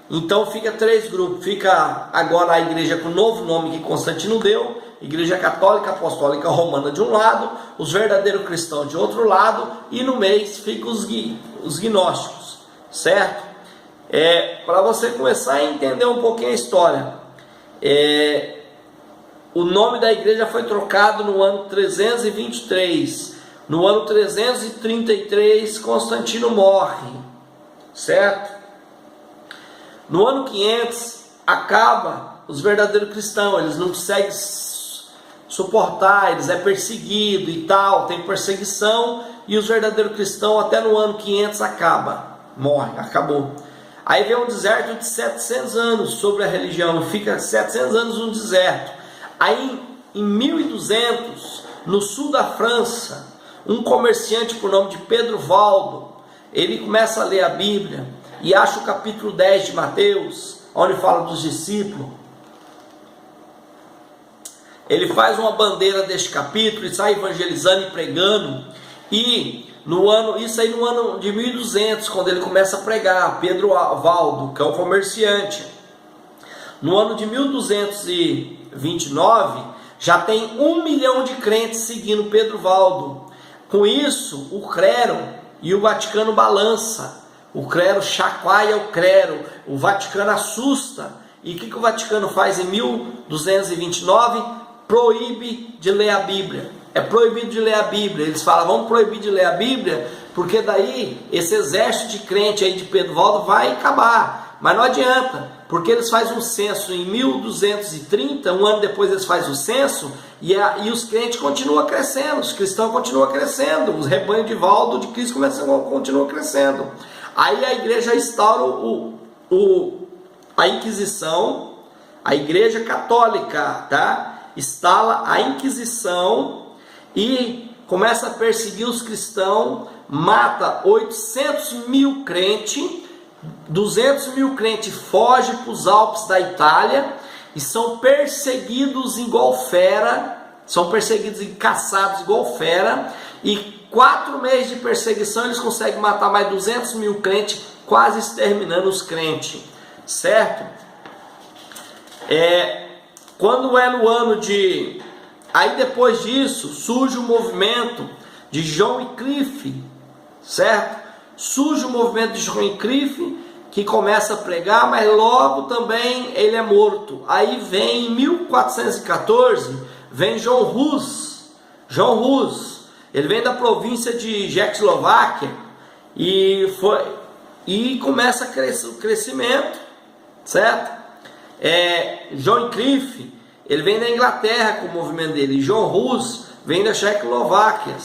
Então fica 3 grupos. Fica agora a igreja com o novo nome que Constantino deu, Igreja Católica Apostólica Romana de um lado, os verdadeiros cristãos de outro lado, e no meio ficam os gnósticos, certo? Para você começar a entender um pouquinho a história, o nome da igreja foi trocado no ano 323. No ano 333 Constantino morre, certo? No ano 500 acaba os verdadeiros cristãos, eles não conseguem suportar, eles perseguido e tal, tem perseguição, e os verdadeiros cristãos até no ano 500 morre, acabou. Aí vem um deserto de 700 anos sobre a religião, fica 700 anos no deserto. Aí em 1200, no sul da França, um comerciante por nome de Pedro Valdo, ele começa a ler a Bíblia e acha o capítulo 10 de Mateus, onde fala dos discípulos. Ele faz uma bandeira deste capítulo e sai evangelizando e pregando. E isso aí no ano de 1200, quando ele começa a pregar, Pedro Valdo, que é um comerciante. No ano de 1229, já tem 1 milhão de crentes seguindo Pedro Valdo. Com isso, o clero e o Vaticano balança. O clero chacoalha o clero, o Vaticano assusta. E o que o Vaticano faz em 1229? Proíbe de ler a Bíblia. É proibido de ler a Bíblia. Eles falam, vamos proibir de ler a Bíblia, porque daí esse exército de crente aí de Pedro Valdo vai acabar. Mas não adianta, porque eles fazem um censo em 1230, um ano depois eles fazem o censo, e os crentes continuam crescendo, os cristãos continuam crescendo, os rebanhos de Valdo de Cristo continuam crescendo. Aí a igreja instaura a Inquisição, a igreja católica, tá? Instala a Inquisição e começa a perseguir os cristãos, mata 800 mil crentes, 200 mil crentes fogem para os Alpes da Itália e são perseguidos igual fera, são perseguidos e caçados igual fera, e 4 meses de perseguição eles conseguem matar mais 200 mil crentes, quase exterminando os crentes, certo? Quando é no ano de... Aí depois disso surge o movimento de John Wycliffe, certo? Surge o movimento de John Wycliffe, que começa a pregar, mas logo também ele é morto. Aí vem em 1414, vem John Hus. John Hus, ele vem da província de Tchecoslováquia e começa o crescimento, certo? John Wycliffe, ele vem da Inglaterra com o movimento dele. John Hus vem da Tchecoslováquia,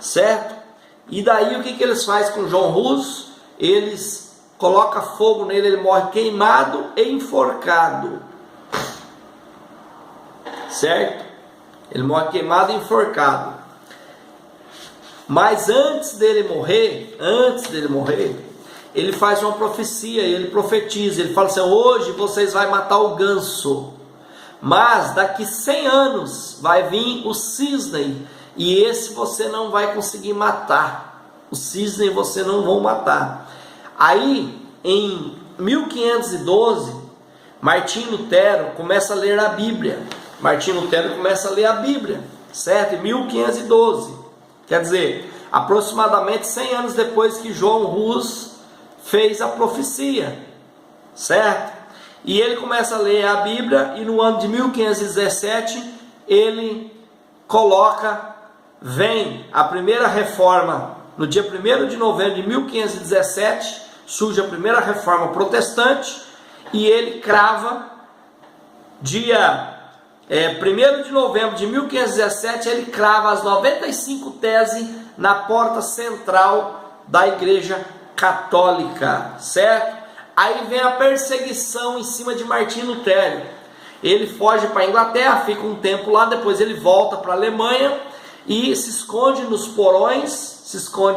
certo? E daí o que eles fazem com John Hus? Eles colocam fogo nele, ele morre queimado e enforcado, certo? Ele morre queimado e enforcado. Mas antes dele morrer, ele faz uma profecia, ele profetiza, ele fala assim: hoje vocês vão matar o ganso, mas daqui 100 anos vai vir o cisne, e esse você não vai conseguir matar. O cisne você não vão matar. Aí, em 1512, Martim Lutero começa a ler a Bíblia. Martim Lutero começa a ler a Bíblia, certo? Em 1512. Quer dizer, aproximadamente 100 anos depois que João Hus fez a profecia, certo? E ele começa a ler a Bíblia, e no ano de 1517 ele vem a primeira reforma. No dia 1º de novembro de 1517 surge a primeira reforma protestante, e ele crava dia 1º de novembro de 1517, ele crava as 95 teses na porta central da igreja católica, certo? Aí vem a perseguição em cima de Martim Lutero. Ele foge para a Inglaterra, fica um tempo lá, depois ele volta para a Alemanha e se esconde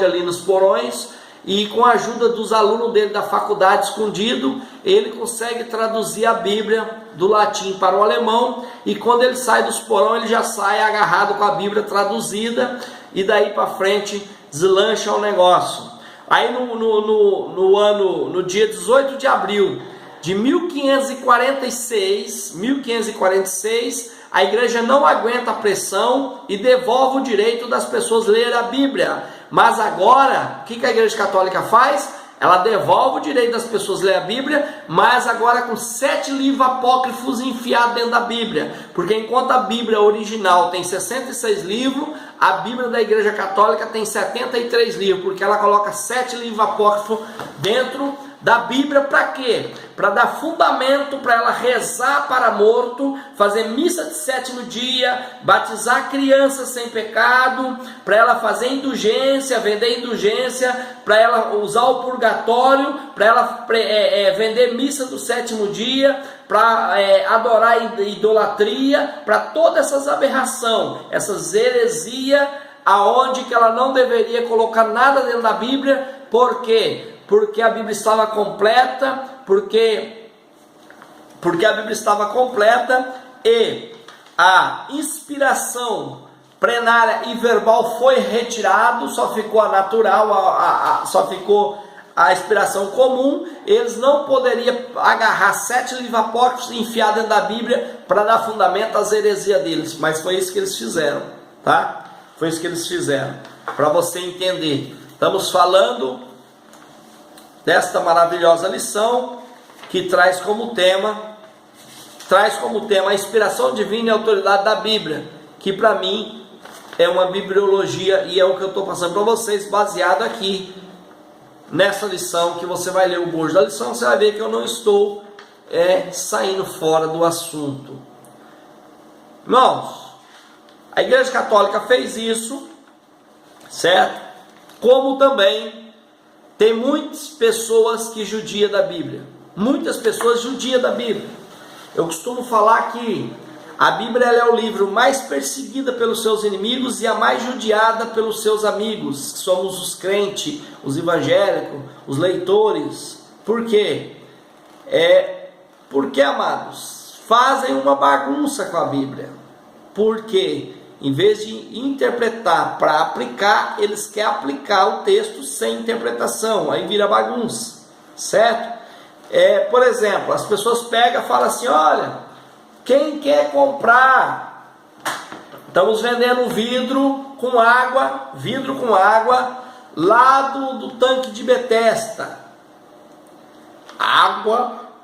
ali nos porões, e com a ajuda dos alunos dele da faculdade escondido, ele consegue traduzir a Bíblia do latim para o alemão, e quando ele sai dos porão, ele já sai agarrado com a Bíblia traduzida, e daí para frente deslancha o negócio. Aí no dia 18 de abril de 1546, a igreja não aguenta a pressão e devolve o direito das pessoas lerem a Bíblia. Mas agora, o que a igreja católica faz? Ela devolve o direito das pessoas lerem a Bíblia, mas agora com 7 livros apócrifos enfiados dentro da Bíblia. Porque enquanto a Bíblia original tem 66 livros, a Bíblia da igreja católica tem 73 livros, porque ela coloca 7 livros apócrifos dentro da Bíblia. Para quê? Para dar fundamento para ela rezar para morto, fazer missa de 7º dia, batizar crianças sem pecado, para ela fazer indulgência, vender indulgência, para ela usar o purgatório, para ela vender missa do 7º dia, para adorar idolatria, para todas essas aberrações, essas heresias, aonde que ela não deveria colocar nada dentro da Bíblia. Por quê? Porque a Bíblia estava completa, porque a Bíblia estava completa e a inspiração plenária e verbal foi retirado, só ficou a natural, só ficou a inspiração comum. Eles não poderiam agarrar 7 livros apócrifos e enfiar dentro da Bíblia para dar fundamento às heresias deles, mas foi isso que eles fizeram, tá? Foi isso que eles fizeram, para você entender. Estamos falando desta maravilhosa lição que traz como tema a inspiração divina e a autoridade da Bíblia, que para mim é uma bibliologia, e é o que eu estou passando para vocês, baseado aqui nessa lição, que você vai ler o bojo da lição, você vai ver que eu não estou saindo fora do assunto. Irmãos, a Igreja Católica fez isso, certo? Como também tem muitas pessoas que judiam da Bíblia. Muitas pessoas judiam da Bíblia. Eu costumo falar que a Bíblia é o livro mais perseguido pelos seus inimigos e a mais judiada pelos seus amigos, que somos os crentes, os evangélicos, os leitores. Por quê? Porque, amados, fazem uma bagunça com a Bíblia. Porque em vez de interpretar para aplicar, eles querem aplicar o texto sem interpretação, aí vira bagunça, certo? Por exemplo, as pessoas pegam e falam assim: olha, quem quer comprar? Estamos vendendo vidro com água lá do tanque de Betesda.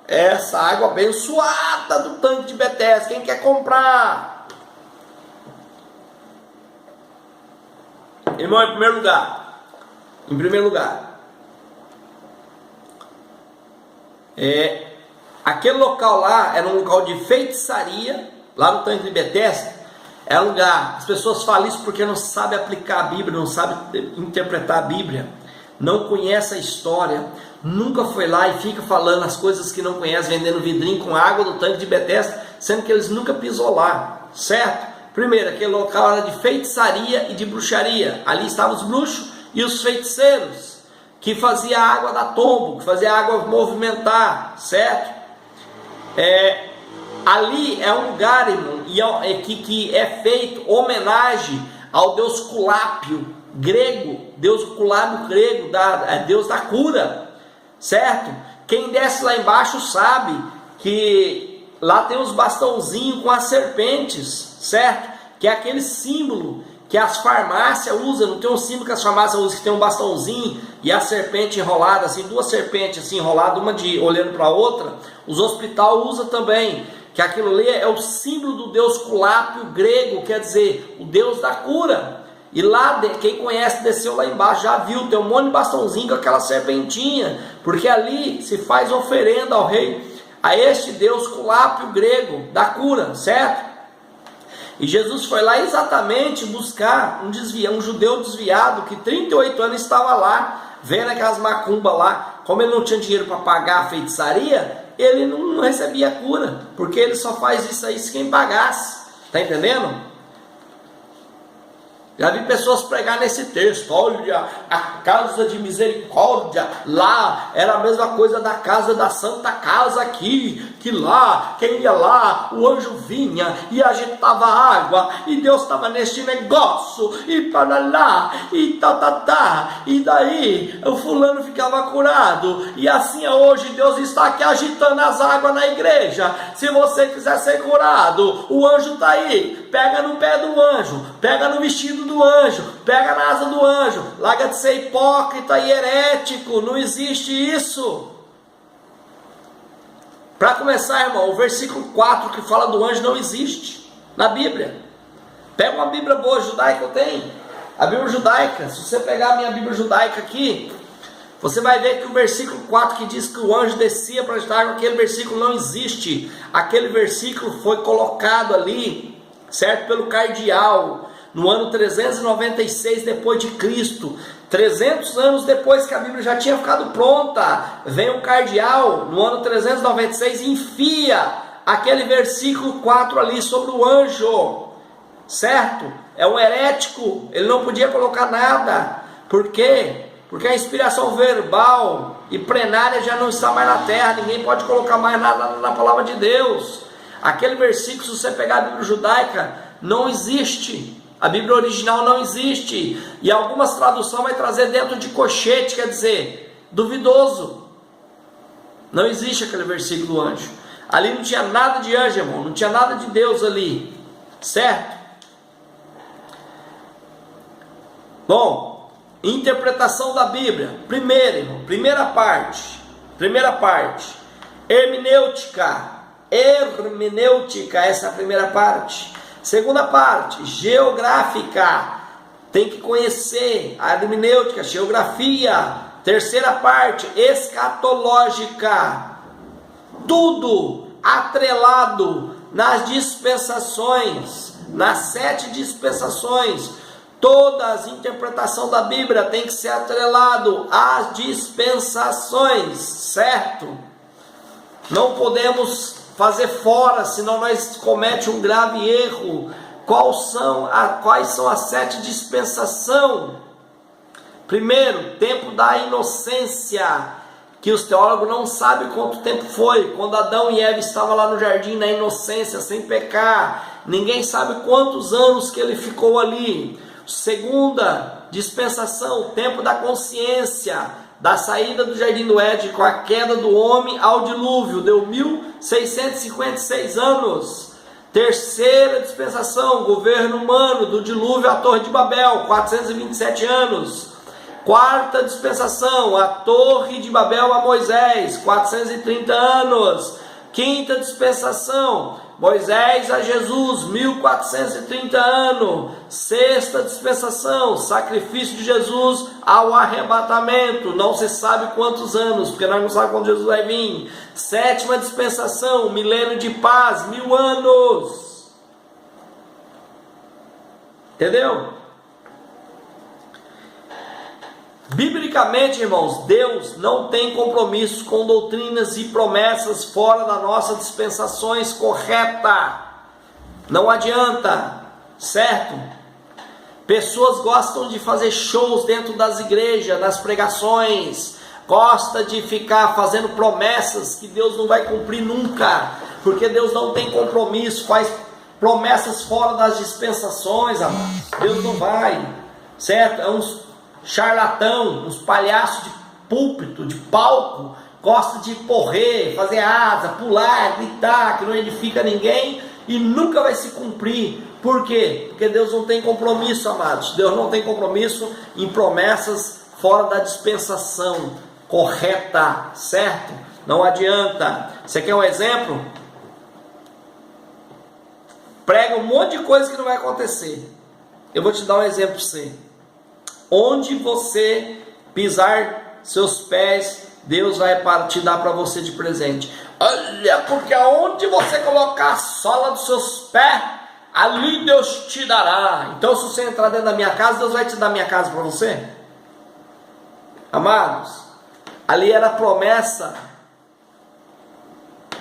Essa água abençoada do tanque de Betesda, quem quer comprar? Irmão, em primeiro lugar, aquele local lá era um local de feitiçaria, lá no tanque de Betesda. É um lugar, as pessoas falam isso porque não sabem aplicar a Bíblia, não sabem interpretar a Bíblia, não conhece a história, nunca foi lá e fica falando as coisas que não conhece, vendendo vidrinho com água do tanque de Betesda, sendo que eles nunca pisou lá, certo? Primeiro, aquele local era de feitiçaria e de bruxaria. Ali estavam os bruxos e os feiticeiros, que faziam a água dar tombo, que faziam a água movimentar, certo? Ali é um lugar, irmão, que é feito homenagem ao deus Culápio grego, deus Culápio grego, deus da cura, certo? Quem desce lá embaixo sabe que lá tem uns bastãozinhos com as serpentes, certo? Que é aquele símbolo que as farmácias usam. Não tem um símbolo que as farmácias usam, que tem um bastãozinho e a serpente enrolada, assim, 2 serpentes assim, enroladas, uma olhando para a outra. Os hospitais usam também, que aquilo ali é o símbolo do deus Culápio grego, quer dizer, o deus da cura. E lá, quem conhece, desceu lá embaixo, já viu, tem um monte de bastãozinho com aquela serpentinha, porque ali se faz oferenda ao rei, a este deus Culápio grego da cura, certo? E Jesus foi lá exatamente buscar um judeu desviado que 38 anos estava lá, vendo aquelas macumbas lá. Como ele não tinha dinheiro para pagar a feitiçaria, ele não recebia cura, porque ele só faz isso aí se quem pagasse. Está entendendo? Já vi pessoas pregar nesse texto: olha, a casa de misericórdia, lá era a mesma coisa da casa da Santa Casa aqui, que lá, quem ia lá, o anjo vinha e agitava a água, e Deus estava neste negócio, e para lá, e e daí o fulano ficava curado, e assim é hoje. Deus está aqui agitando as águas na igreja. Se você quiser ser curado, o anjo está aí. Pega no pé do anjo, pega no vestido do anjo, pega na asa do anjo. Larga de ser hipócrita e herético, não existe isso. Para começar, irmão, o versículo 4 que fala do anjo não existe na Bíblia. Pega uma Bíblia boa judaica, eu tenho a Bíblia judaica. Se você pegar a minha Bíblia judaica aqui, você vai ver que o versículo 4 que diz que o anjo descia para estar, aquele versículo não existe. Aquele versículo foi colocado ali, certo, pelo cardeal, no ano 396 depois de Cristo. 300 anos depois que a Bíblia já tinha ficado pronta, vem um cardeal no ano 396 e enfia aquele versículo 4 ali sobre o anjo, certo? É um herético, ele não podia colocar nada. Por quê? Porque a inspiração verbal e plenária já não está mais na terra. Ninguém pode colocar mais nada na palavra de Deus. Aquele versículo, se você pegar a Bíblia judaica, não existe. A Bíblia original não existe. E algumas traduções vai trazer dentro de cochete, quer dizer, duvidoso. Não existe aquele versículo do anjo. Ali não tinha nada de anjo, irmão. Não tinha nada de Deus ali. Certo? Bom, interpretação da Bíblia. Primeiro, irmão, primeira parte. Hermenêutica, essa é a primeira parte. Segunda parte, geográfica, tem que conhecer a hermenêutica, geografia. Terceira parte, escatológica, tudo atrelado nas dispensações, nas 7 dispensações. Toda a interpretação da Bíblia tem que ser atrelado às dispensações, certo? Não podemos fazer fora, senão nós cometemos um grave erro. Quais são as 7 dispensações? Primeiro, tempo da inocência, que os teólogos não sabem quanto tempo foi. Quando Adão e Eva estavam lá no jardim, na inocência, sem pecar, ninguém sabe quantos anos que ele ficou ali. Segunda dispensação, tempo da consciência, da saída do jardim do Éden com a queda do homem ao dilúvio, deu 1656 anos. Terceira dispensação, governo humano, do dilúvio à Torre de Babel, 427 anos. Quarta dispensação, a Torre de Babel a Moisés, 430 anos. Quinta dispensação, Moisés a Jesus, 1430 anos. Sexta dispensação, sacrifício de Jesus ao arrebatamento, não se sabe quantos anos, porque nós não sabemos quando Jesus vai vir. Sétima dispensação, milênio de paz, 1000 anos. Entendeu? Biblicamente, irmãos, Deus não tem compromisso com doutrinas e promessas fora das nossas dispensações corretas. Não adianta, certo? Pessoas gostam de fazer shows dentro das igrejas, nas pregações. Gosta de ficar fazendo promessas que Deus não vai cumprir nunca. Porque Deus não tem compromisso, faz promessas fora das dispensações, amados. Deus não vai, certo? É uns charlatão, uns palhaços de púlpito, de palco, gosta de correr, fazer asa, pular, gritar, que não edifica ninguém e nunca vai se cumprir. Por quê? Porque Deus não tem compromisso, amados. Deus não tem compromisso em promessas fora da dispensação correta, certo? Não adianta. Você quer um exemplo? Prega um monte de coisa que não vai acontecer. Eu vou te dar um exemplo para você. Onde você pisar seus pés, Deus vai te dar para você de presente. Olha, porque aonde você colocar a sola dos seus pés, ali Deus te dará. Então, se você entrar dentro da minha casa, Deus vai te dar minha casa para você? Amados, ali era promessa.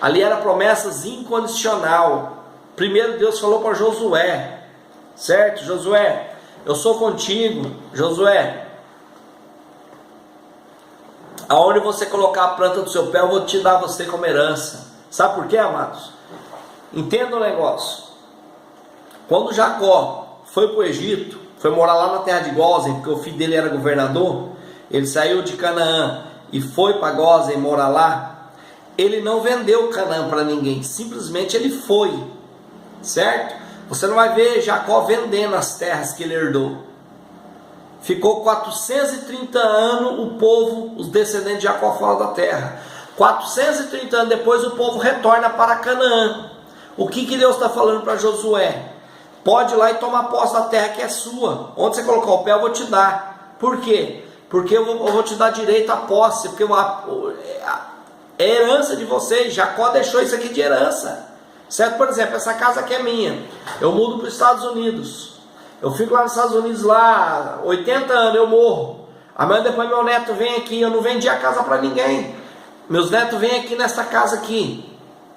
Ali era promessas incondicional. Primeiro Deus falou para Josué, certo? Josué, eu sou contigo, Josué. Aonde você colocar a planta do seu pé, eu vou te dar você como herança. Sabe por quê, amados? Entenda o negócio. Quando Jacó foi para o Egito, foi morar lá na terra de Gósen, porque o filho dele era governador, ele saiu de Canaã e foi para Gósen morar lá, ele não vendeu Canaã para ninguém, simplesmente ele foi, certo? Você não vai ver Jacó vendendo as terras que ele herdou. Ficou 430 anos o povo, os descendentes de Jacó fora da terra. 430 anos depois o povo retorna para Canaã. O que Deus está falando para Josué? Pode ir lá e tomar posse da terra que é sua. Onde você colocar o pé eu vou te dar. Por quê? Porque eu vou te dar direito à posse. Porque é herança de vocês. Jacó deixou isso aqui de herança. Certo? Por exemplo, essa casa aqui é minha. Eu mudo para os Estados Unidos. Eu fico lá nos Estados Unidos, lá, 80 anos, eu morro. Amanhã depois meu neto vem aqui, eu não vendi a casa para ninguém. Meus netos vêm aqui nessa casa aqui.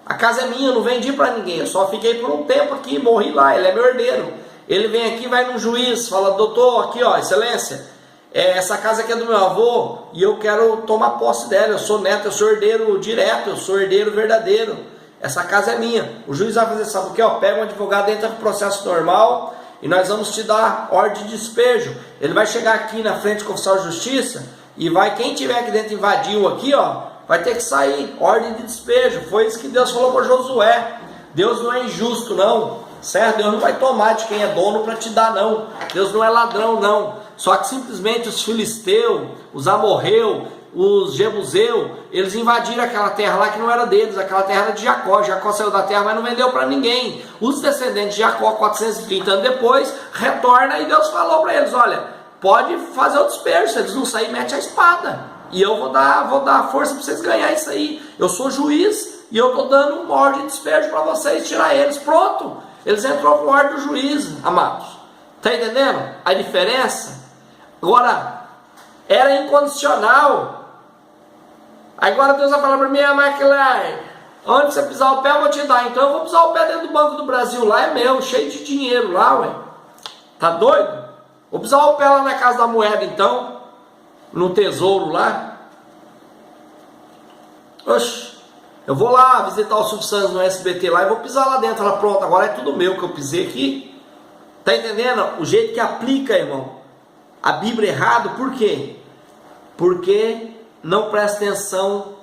A casa é minha, eu não vendi para ninguém. Eu só fiquei por um tempo aqui, morri lá, ele é meu herdeiro. Ele vem aqui, vai no juiz, fala, doutor, aqui ó, excelência, essa casa aqui é do meu avô e eu quero tomar posse dela. Eu sou neto, eu sou herdeiro direto, eu sou herdeiro verdadeiro. Essa casa é minha. O juiz vai fazer, sabe o que? Pega um advogado, entra no processo normal e nós vamos te dar ordem de despejo. Ele vai chegar aqui na frente do oficial de justiça e vai, quem tiver aqui dentro invadiu aqui, ó, vai ter que sair, ordem de despejo. Foi isso que Deus falou para Josué. Deus não é injusto não, certo? Deus não vai tomar de quem é dono para te dar não. Deus não é ladrão não. Só que simplesmente os filisteus, os amorreus, os jebuseus, eles invadiram aquela terra lá que não era deles. Aquela terra era de Jacó. Jacó saiu da terra, mas não vendeu para ninguém. Os descendentes de Jacó, 430 anos depois, retornam e Deus falou para eles, olha, pode fazer o despejo. Se eles não saírem, mete a espada. E eu vou dar força para vocês ganhar isso aí. Eu sou juiz e eu estou dando uma ordem de despejo para vocês, tirar eles. Pronto. Eles entrou com ordem do juiz, amados. Está entendendo a diferença? Agora, era incondicional. Agora Deus vai falar para mim, McLaren, onde você pisar o pé eu vou te dar. Então eu vou pisar o pé dentro do Banco do Brasil. Lá é meu, cheio de dinheiro lá, ué. Tá doido? Vou pisar o pé lá na Casa da Moeda então. No tesouro lá. Oxe, eu vou lá visitar o Silvio Santos no SBT lá e vou pisar lá dentro. Ela, pronto, agora é tudo meu que eu pisei aqui. Tá entendendo? O jeito que aplica, irmão, a Bíblia errado. Por quê? Porque não presta atenção.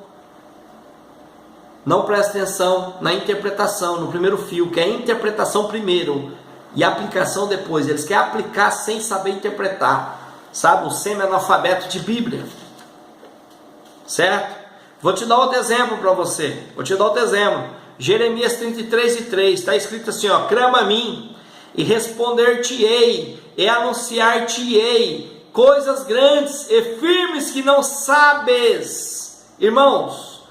Não presta atenção na interpretação, no primeiro fio, que é a interpretação primeiro e a aplicação depois. Eles querem aplicar sem saber interpretar. Sabe, o semi-analfabeto de Bíblia, certo? Vou te dar outro exemplo para você. Jeremias 33:3, está escrito assim, ó, clama a mim e responder-te-ei e anunciar-te-ei coisas grandes e firmes que não sabes. Irmãos,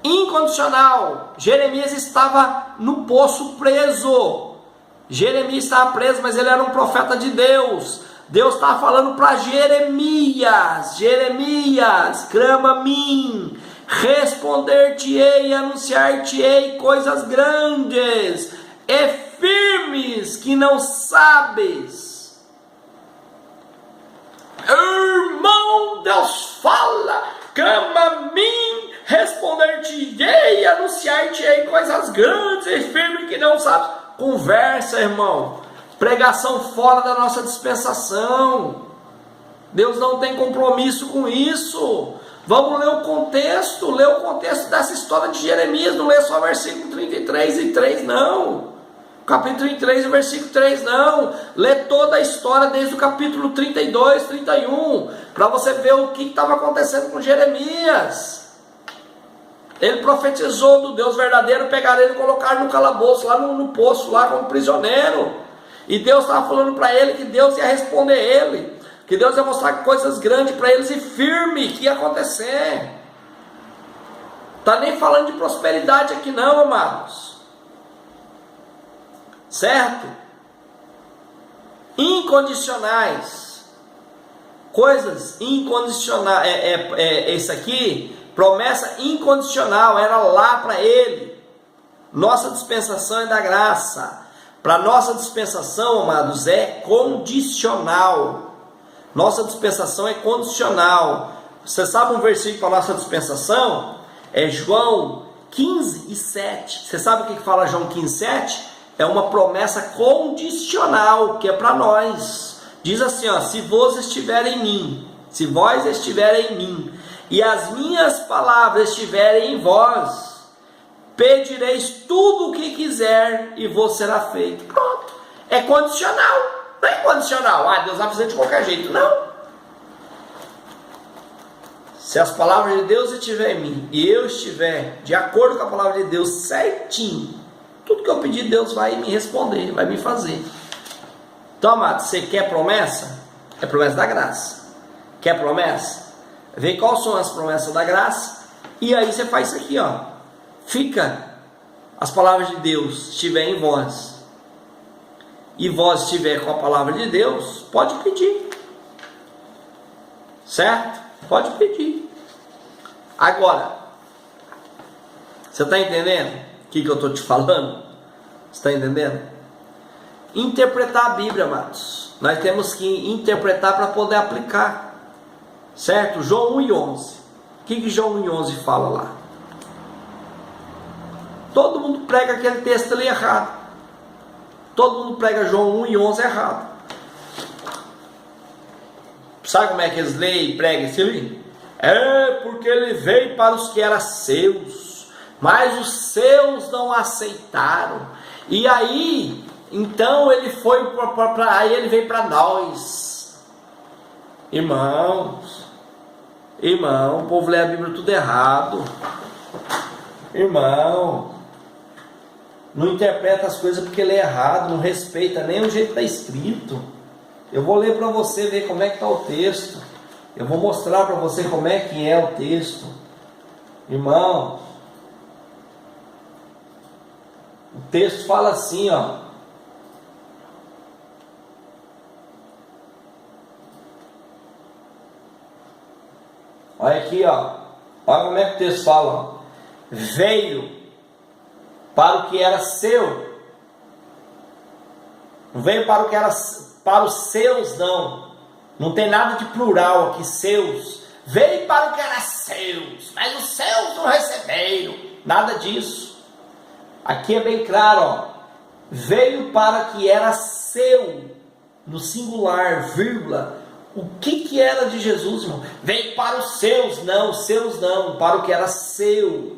incondicional. Jeremias estava no poço preso. Jeremias estava preso, mas ele era um profeta de Deus. Deus estava falando para Jeremias, clama a mim, responder-te-ei e anunciar-te-ei coisas grandes e firmes que não sabes. Irmão, Deus fala, clama a mim, responder-te-ei e anunciar-te-ei coisas grandes e firmes que não sabes. Conversa, irmão. Pregação fora da nossa dispensação. Deus não tem compromisso com isso. Vamos ler o contexto dessa história de Jeremias. Não lê só o versículo 33 e 3 não. Capítulo 33 e versículo 3 não. Lê toda a história desde o capítulo 32, 31, para você ver o que estava acontecendo com Jeremias. Ele profetizou do Deus verdadeiro, pegaram ele e colocaram no calabouço, lá no poço, lá como prisioneiro. E Deus estava falando para ele que Deus ia responder ele, que Deus ia mostrar coisas grandes para eles e firme que ia acontecer. Está nem falando de prosperidade aqui não, amados. Certo? Incondicionais. Coisas incondicionais. Esse aqui, promessa incondicional, era lá para ele. Nossa dispensação é da graça. Para nossa dispensação, amados, é condicional. Nossa dispensação é condicional. Você sabe um versículo para nossa dispensação? É João 15:7. Você sabe o que fala João 15:7? É uma promessa condicional, que é para nós. Diz assim, ó: se vós estiverem em mim, se vós estiverem em mim, e as minhas palavras estiverem em vós, pedireis tudo o que quiser e vos será feito. Pronto. É condicional. Não é condicional. Ah, Deus vai fazer de qualquer jeito. Não. Se as palavras de Deus estiverem em mim e eu estiver de acordo com a palavra de Deus certinho, tudo que eu pedir, Deus vai me responder, vai me fazer. Então, amado, você quer promessa? É promessa da graça. Quer promessa? Vê quais são as promessas da graça. E aí você faz isso aqui, ó. Fica, as palavras de Deus estiverem em vós, e vós estiver com a palavra de Deus, pode pedir. Certo? Pode pedir. Agora, você está entendendo o que eu estou te falando? Você está entendendo? Interpretar a Bíblia, amados. Nós temos que interpretar para poder aplicar. Certo? João 1:11. O que João 1:11 fala lá? Todo mundo prega aquele texto ali errado. Todo mundo prega João 1:11 errado. Sabe como é que eles leem e pregam esse ali? É porque ele veio para os que eram seus, mas os seus não aceitaram. E aí, então ele foi aí ele veio para nós. Irmão, o povo lê a Bíblia tudo errado. Irmão, não interpreta as coisas porque lê errado, não respeita nem o jeito que está escrito. Eu vou ler para você ver como é que está o texto. Eu vou mostrar para você como é que é o texto. Irmão, o texto fala assim, ó. Olha aqui, ó. Olha como é que o texto fala, ó. Veio para o que era seu. Não veio para o que era para os seus, não. Não tem nada de plural aqui, seus. Veio para o que era seus, mas os seus não receberam. Nada disso. Aqui é bem claro, ó. Veio para o que era seu, no singular, vírgula. O que era de Jesus, irmão? Veio para os seus não, para o que era seu.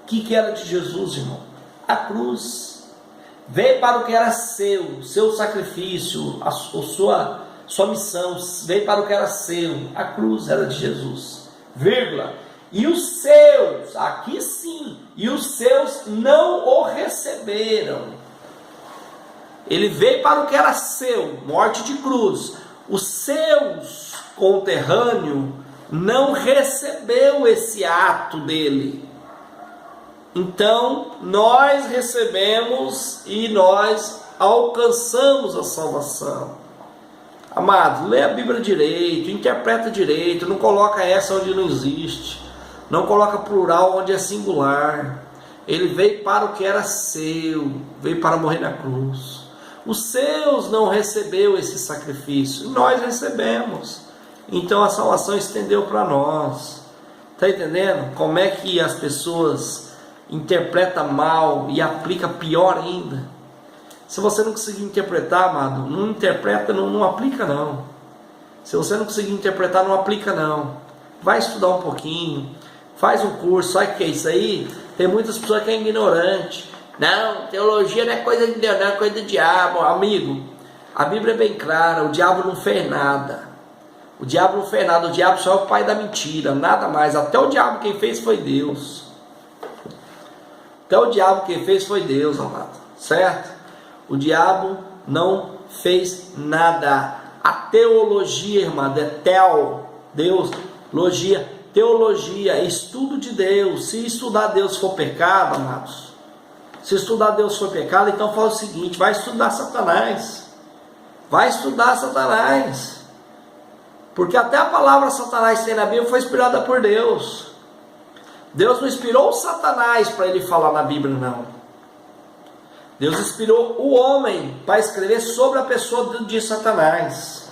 O que era de Jesus, irmão? A cruz. Veio para o que era seu sacrifício, a sua missão. Veio para o que era seu. A cruz era de Jesus. Vírgula. E os seus, aqui sim, e os seus não o receberam. Ele veio para o que era seu, morte de cruz. Os seus conterrâneos não recebeu esse ato dele. Então, nós recebemos e nós alcançamos a salvação. Amado, lê a Bíblia direito, interpreta direito, não coloca essa onde não existe, não coloca plural onde é singular. Ele veio para o que era seu, veio para morrer na cruz. Os seus não recebeu esse sacrifício, nós recebemos. Então a salvação estendeu para nós. Está entendendo? Como é que as pessoas interpreta mal e aplica pior ainda? Se você não conseguir interpretar, amado, não interpreta, não aplica não. Se você não conseguir interpretar, não aplica não. Vai estudar um pouquinho, faz um curso. Sabe o que é isso aí? Tem muitas pessoas que é ignorante. Não, teologia não é coisa de Deus, não é coisa do diabo. Amigo, a Bíblia é bem clara, o diabo não fez nada. O diabo não fez nada, o diabo só é o pai da mentira, nada mais. Até o diabo quem fez foi Deus. Até o diabo quem fez foi Deus, amado. Certo? O diabo não fez nada. A teologia, irmã, é Deus, logia, teologia, estudo de Deus. Se estudar Deus for pecado, amados, se estudar Deus for pecado, então fala o seguinte: vai estudar Satanás. Vai estudar Satanás. Porque até a palavra Satanás tem na Bíblia foi inspirada por Deus. Deus não inspirou o Satanás para ele falar na Bíblia, não. Deus inspirou o homem para escrever sobre a pessoa de Satanás.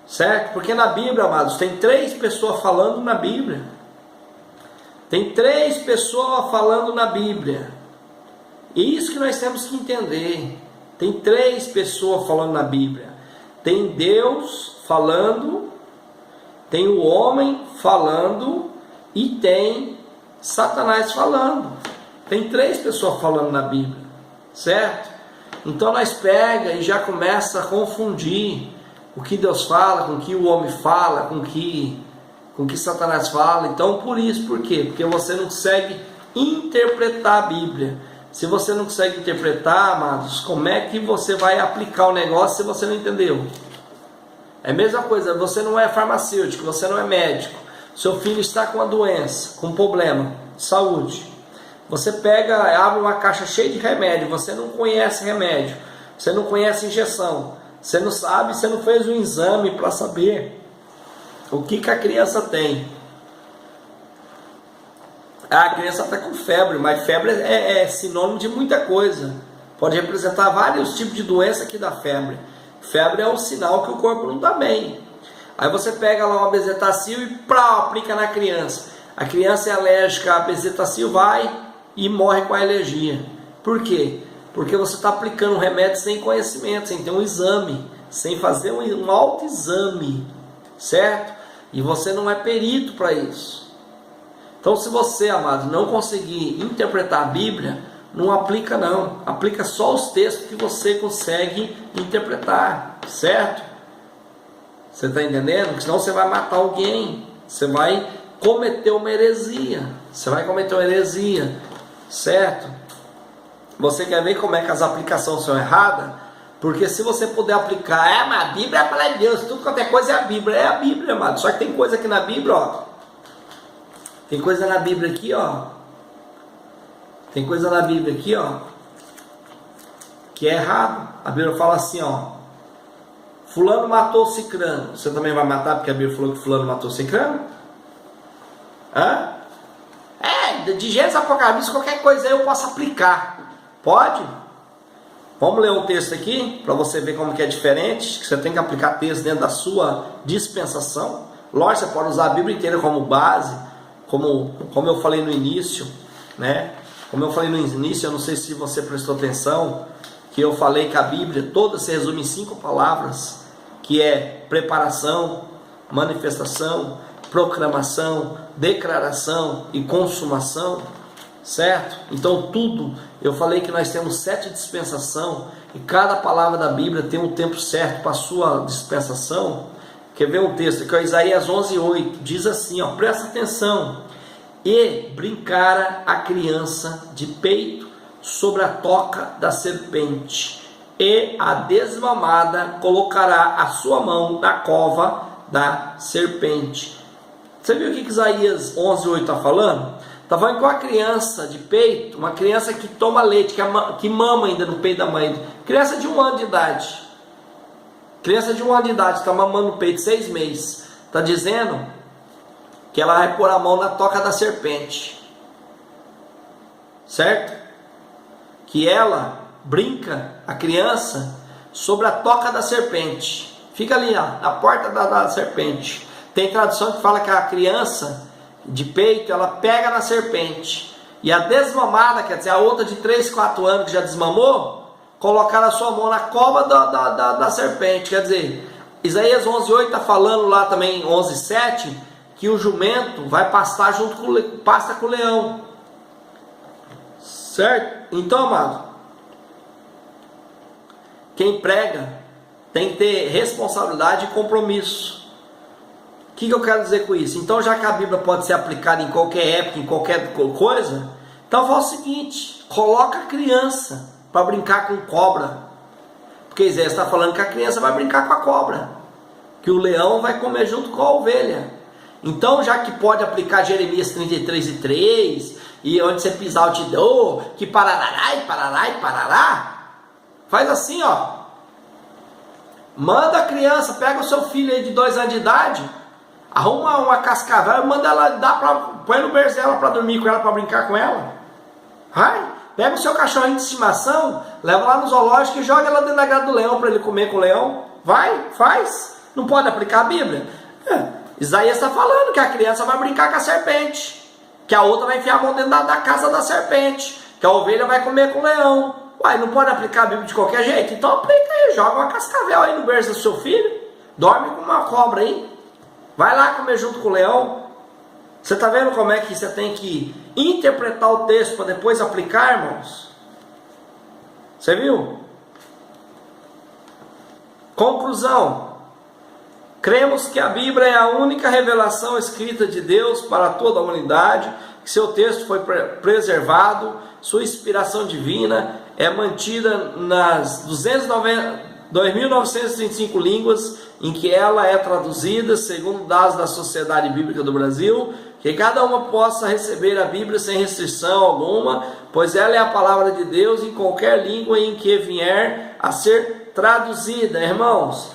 Certo? Porque na Bíblia, amados, tem 3 pessoas falando na Bíblia. Tem 3 pessoas falando na Bíblia. E isso que nós temos que entender. Tem 3 pessoas falando na Bíblia. Tem Deus falando, tem o homem falando e tem Satanás falando. Tem 3 pessoas falando na Bíblia, certo? Então nós pega e já começa a confundir o que Deus fala com o que o homem fala, com o que Satanás fala. Então por quê? Porque você não consegue interpretar a Bíblia. Se você não consegue interpretar, amados, como é que você vai aplicar o negócio se você não entendeu? É a mesma coisa, você não é farmacêutico, você não é médico. Seu filho está com uma doença, com um problema de saúde. Você pega, abre uma caixa cheia de remédio, você não conhece remédio, você não conhece injeção, você não sabe, você não fez um exame para saber o que a criança tem. A criança está com febre, mas febre é sinônimo de muita coisa. Pode representar vários tipos de doença que dá febre. Febre é um sinal que o corpo não está bem. Aí você pega lá uma bezetacil e aplica na criança. A criança é alérgica à bezetacil, vai e morre com a alergia. Por quê? Porque você está aplicando um remédio sem conhecimento, sem ter um exame, sem fazer um autoexame, certo? E você não é perito para isso. Então, se você, amado, não conseguir interpretar a Bíblia, não aplica não. Aplica só os textos que você consegue interpretar, certo? Você está entendendo? Porque senão você vai matar alguém. Você vai cometer uma heresia. Você vai cometer uma heresia, certo? Você quer ver como é que as aplicações são erradas? Porque se você puder aplicar, mas a Bíblia é para Deus, tudo quanto é coisa é a Bíblia. É a Bíblia, amado. Só que tem coisa aqui na Bíblia, ó. Tem coisa na Bíblia aqui, ó. Tem coisa na Bíblia aqui, ó, que é errado. A Bíblia fala assim, ó: fulano matou cicrano. Você também vai matar porque a Bíblia falou que fulano matou cicrano? Hã? De Gênesis a Apocalipse, qualquer coisa aí eu posso aplicar. Pode? Vamos ler um texto aqui, para você ver como que é diferente, que você tem que aplicar texto dentro da sua dispensação. Lógico, você pode usar a Bíblia inteira como base, como eu falei no início, né? Como eu falei no início, eu não sei se você prestou atenção, que eu falei que a Bíblia toda se resume em 5 palavras, que é preparação, manifestação, proclamação, declaração e consumação, certo? Então tudo, eu falei que nós temos 7 dispensação, e cada palavra da Bíblia tem um tempo certo para a sua dispensação. Quer ver um texto que é Isaías 11:8, diz assim, ó, presta atenção: e brincara a criança de peito sobre a toca da serpente, e a desmamada colocará a sua mão na cova da serpente. Você viu o que Isaías 11:8 está falando? Está falando com a criança de peito, uma criança que toma leite, que mama ainda no peito da mãe, criança de 1 ano de idade. Criança de 1 ano de idade está mamando no peito 6 meses. Está dizendo que ela vai pôr a mão na toca da serpente, certo? Que ela brinca, a criança, sobre a toca da serpente. Fica ali, ó, na porta da serpente. Tem tradução que fala que a criança de peito, ela pega na serpente. E a desmamada, quer dizer, a outra de 3, 4 anos que já desmamou, colocar a sua mão na cova da serpente. Quer dizer, Isaías 11:8 está falando lá também, 11:7, que o jumento vai pastar junto pasta com o leão, certo? Então, amado, quem prega tem que ter responsabilidade e compromisso. O que eu quero dizer com isso? Então, já que a Bíblia pode ser aplicada em qualquer época, em qualquer coisa, então faz o seguinte: coloca a criança para brincar com cobra, porque Isaías está falando que a criança vai brincar com a cobra, que o leão vai comer junto com a ovelha. Então, já que pode aplicar Jeremias 33:3, e onde você pisar eu te dou, que parará e parará e parará, faz assim, ó, manda a criança, pega o seu filho aí de 2 anos de idade, arruma uma cascavel e manda ela, põe no berço dela para dormir com ela, para brincar com ela. Vai, Pega o seu cachorrinho de estimação, leva lá no zoológico e joga lá dentro da grade do leão para ele comer com o leão. Vai, faz. Não pode aplicar a Bíblia? Isaías está falando que a criança vai brincar com a serpente, que a outra vai enfiar a mão dentro da casa da serpente, que a ovelha vai comer com o leão. Uai, não pode aplicar a Bíblia de qualquer jeito? Então aplica aí, joga uma cascavel aí no berço do seu filho, dorme com uma cobra aí, vai lá comer junto com o leão. Você está vendo como é que você tem que interpretar o texto para depois aplicar, irmãos? Você viu? Conclusão. Cremos que a Bíblia é a única revelação escrita de Deus para toda a humanidade, que seu texto foi preservado, sua inspiração divina é mantida nas 2.935 línguas em que ela é traduzida, segundo dados da Sociedade Bíblica do Brasil, que cada uma possa receber a Bíblia sem restrição alguma, pois ela é a palavra de Deus em qualquer língua em que vier a ser traduzida. Irmãos,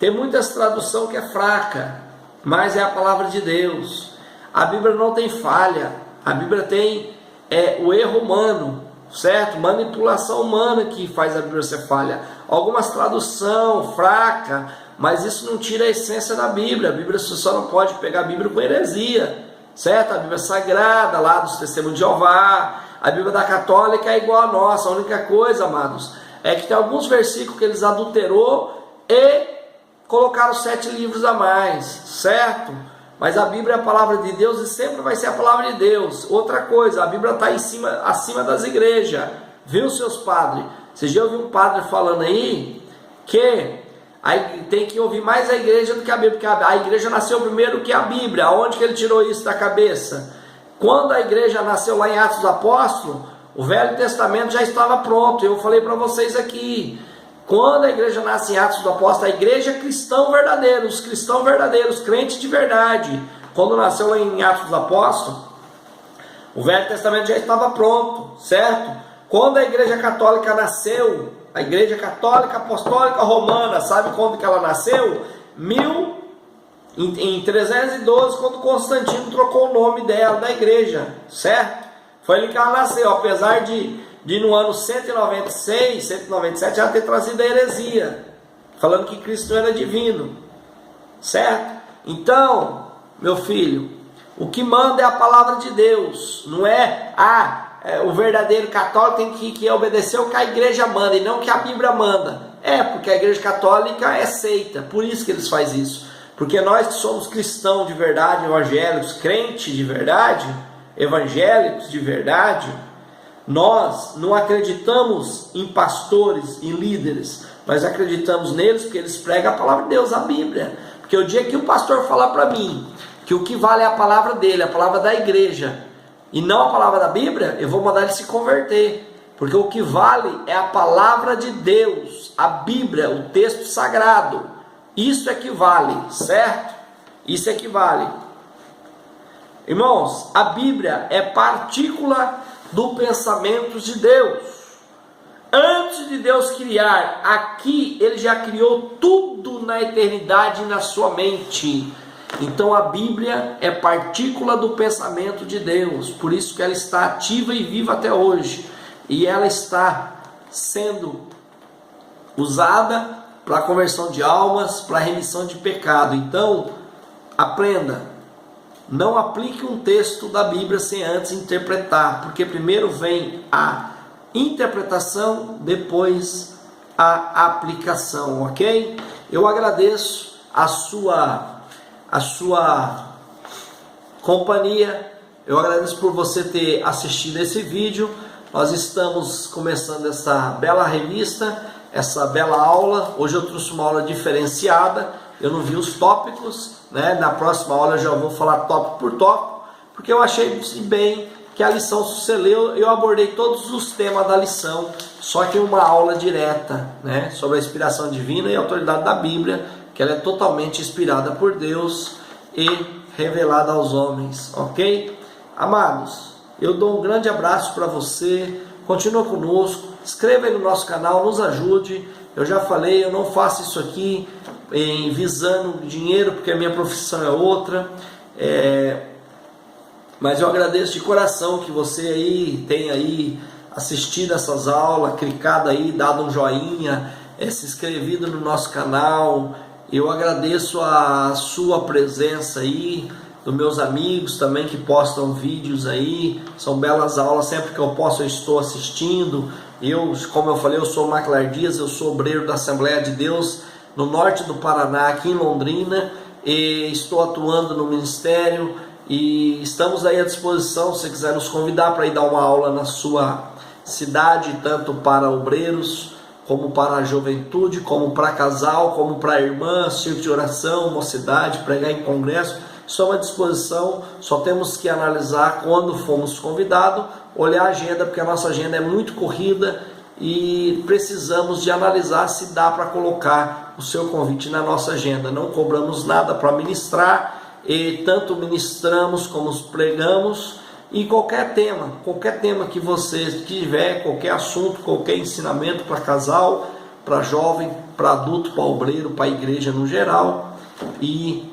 tem muitas traduções que é fraca, mas é a palavra de Deus. A Bíblia não tem falha, a Bíblia tem o erro humano, certo? Manipulação humana que faz a Bíblia ser falha. Algumas tradução fraca, mas isso não tira a essência da Bíblia. A Bíblia só não pode pegar a Bíblia com heresia, certo? A Bíblia sagrada lá dos Testemunhos de Jeová, a Bíblia da Católica é igual a nossa. A única coisa, amados, é que tem alguns versículos que eles adulterou e colocaram 7 livros a mais, certo? Mas a Bíblia é a palavra de Deus e sempre vai ser a palavra de Deus. Outra coisa, a Bíblia está acima das igrejas, viu, seus padres? Você já ouviu um padre falando aí que tem que ouvir mais a igreja do que a Bíblia, porque a igreja nasceu primeiro que a Bíblia. Aonde que ele tirou isso da cabeça? Quando a igreja nasceu lá em Atos dos Apóstolos, o Velho Testamento já estava pronto. Eu falei para vocês aqui, quando a igreja nasce em Atos dos Apóstolos, a igreja é cristão verdadeiro, os cristãos verdadeiros, crentes de verdade. Quando nasceu lá em Atos dos Apóstolos, o Velho Testamento já estava pronto, certo? Quando a igreja católica nasceu, a igreja católica apostólica romana, sabe quando que ela nasceu? Em 312, quando Constantino trocou o nome dela, da igreja, certo? Foi ali que ela nasceu, apesar de no ano 196, 197 já ter trazido a heresia, falando que Cristo era divino, certo? Então, meu filho, o que manda é a palavra de Deus, não é o verdadeiro católico tem que obedecer o que a igreja manda e não o que a Bíblia manda. Porque a igreja católica é seita, por isso que eles fazem isso. Porque nós que somos cristãos de verdade, evangélicos, crentes de verdade, evangélicos de verdade, nós não acreditamos em pastores e líderes, nós acreditamos neles porque eles pregam a palavra de Deus, a Bíblia. Porque o dia que o pastor falar para mim que o que vale é a palavra dele, a palavra da igreja, e não a palavra da Bíblia, eu vou mandar ele se converter. Porque o que vale é a palavra de Deus, a Bíblia, o texto sagrado. Isso é que vale, certo? Isso é que vale. Irmãos, a Bíblia é partícula do pensamento de Deus. Antes de Deus criar, aqui Ele já criou tudo na eternidade na sua mente. Então a Bíblia é partícula do pensamento de Deus, por isso que ela está ativa e viva até hoje, e ela está sendo usada para a conversão de almas, para a remissão de pecado. Então, aprenda, não aplique um texto da Bíblia sem antes interpretar, porque primeiro vem a interpretação, depois a aplicação, ok? Eu agradeço a sua companhia, eu agradeço por você ter assistido esse vídeo. Nós estamos começando essa bela revista, essa bela aula. Hoje eu trouxe uma aula diferenciada, eu não vi os tópicos, né? Na próxima aula eu já vou falar tópico por tópico, porque eu achei bem que a lição, se você leu, eu abordei todos os temas da lição, só que uma aula direta, né? Sobre a inspiração divina e a autoridade da Bíblia, que ela é totalmente inspirada por Deus e revelada aos homens, ok? Amados, eu dou um grande abraço para você, continua conosco, inscreva aí no nosso canal, nos ajude. Eu já falei, eu não faço isso aqui visando dinheiro, porque a minha profissão é outra. Mas eu agradeço de coração que você aí tenha aí assistido essas aulas, clicado aí, dado um joinha, se inscrevido no nosso canal. Eu agradeço a sua presença aí, dos meus amigos também que postam vídeos aí. São belas aulas, sempre que eu posso eu estou assistindo. Como eu falei, eu sou o Maclar Dias, eu sou obreiro da Assembleia de Deus no norte do Paraná, aqui em Londrina, e estou atuando no ministério e estamos aí à disposição, se você quiser nos convidar para ir dar uma aula na sua cidade, tanto para obreiros, como para a juventude, como para casal, como para irmã, círculo de oração, mocidade, pregar em congresso. Estou à disposição, só temos que analisar quando fomos convidados, olhar a agenda, porque a nossa agenda é muito corrida e precisamos de analisar se dá para colocar o seu convite na nossa agenda. Não cobramos nada para ministrar, e tanto ministramos como pregamos, e qualquer tema que você tiver, qualquer assunto, qualquer ensinamento para casal, para jovem, para adulto, para obreiro, para igreja no geral, e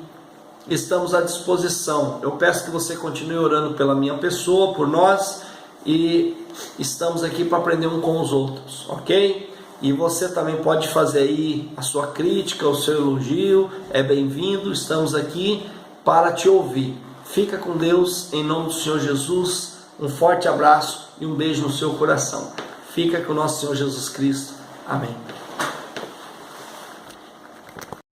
estamos à disposição. Eu peço que você continue orando pela minha pessoa, por nós, e estamos aqui para aprender um com os outros, ok? E você também pode fazer aí a sua crítica, o seu elogio, é bem-vindo, estamos aqui para te ouvir. Fica com Deus, em nome do Senhor Jesus, um forte abraço e um beijo no seu coração. Fica com o nosso Senhor Jesus Cristo. Amém.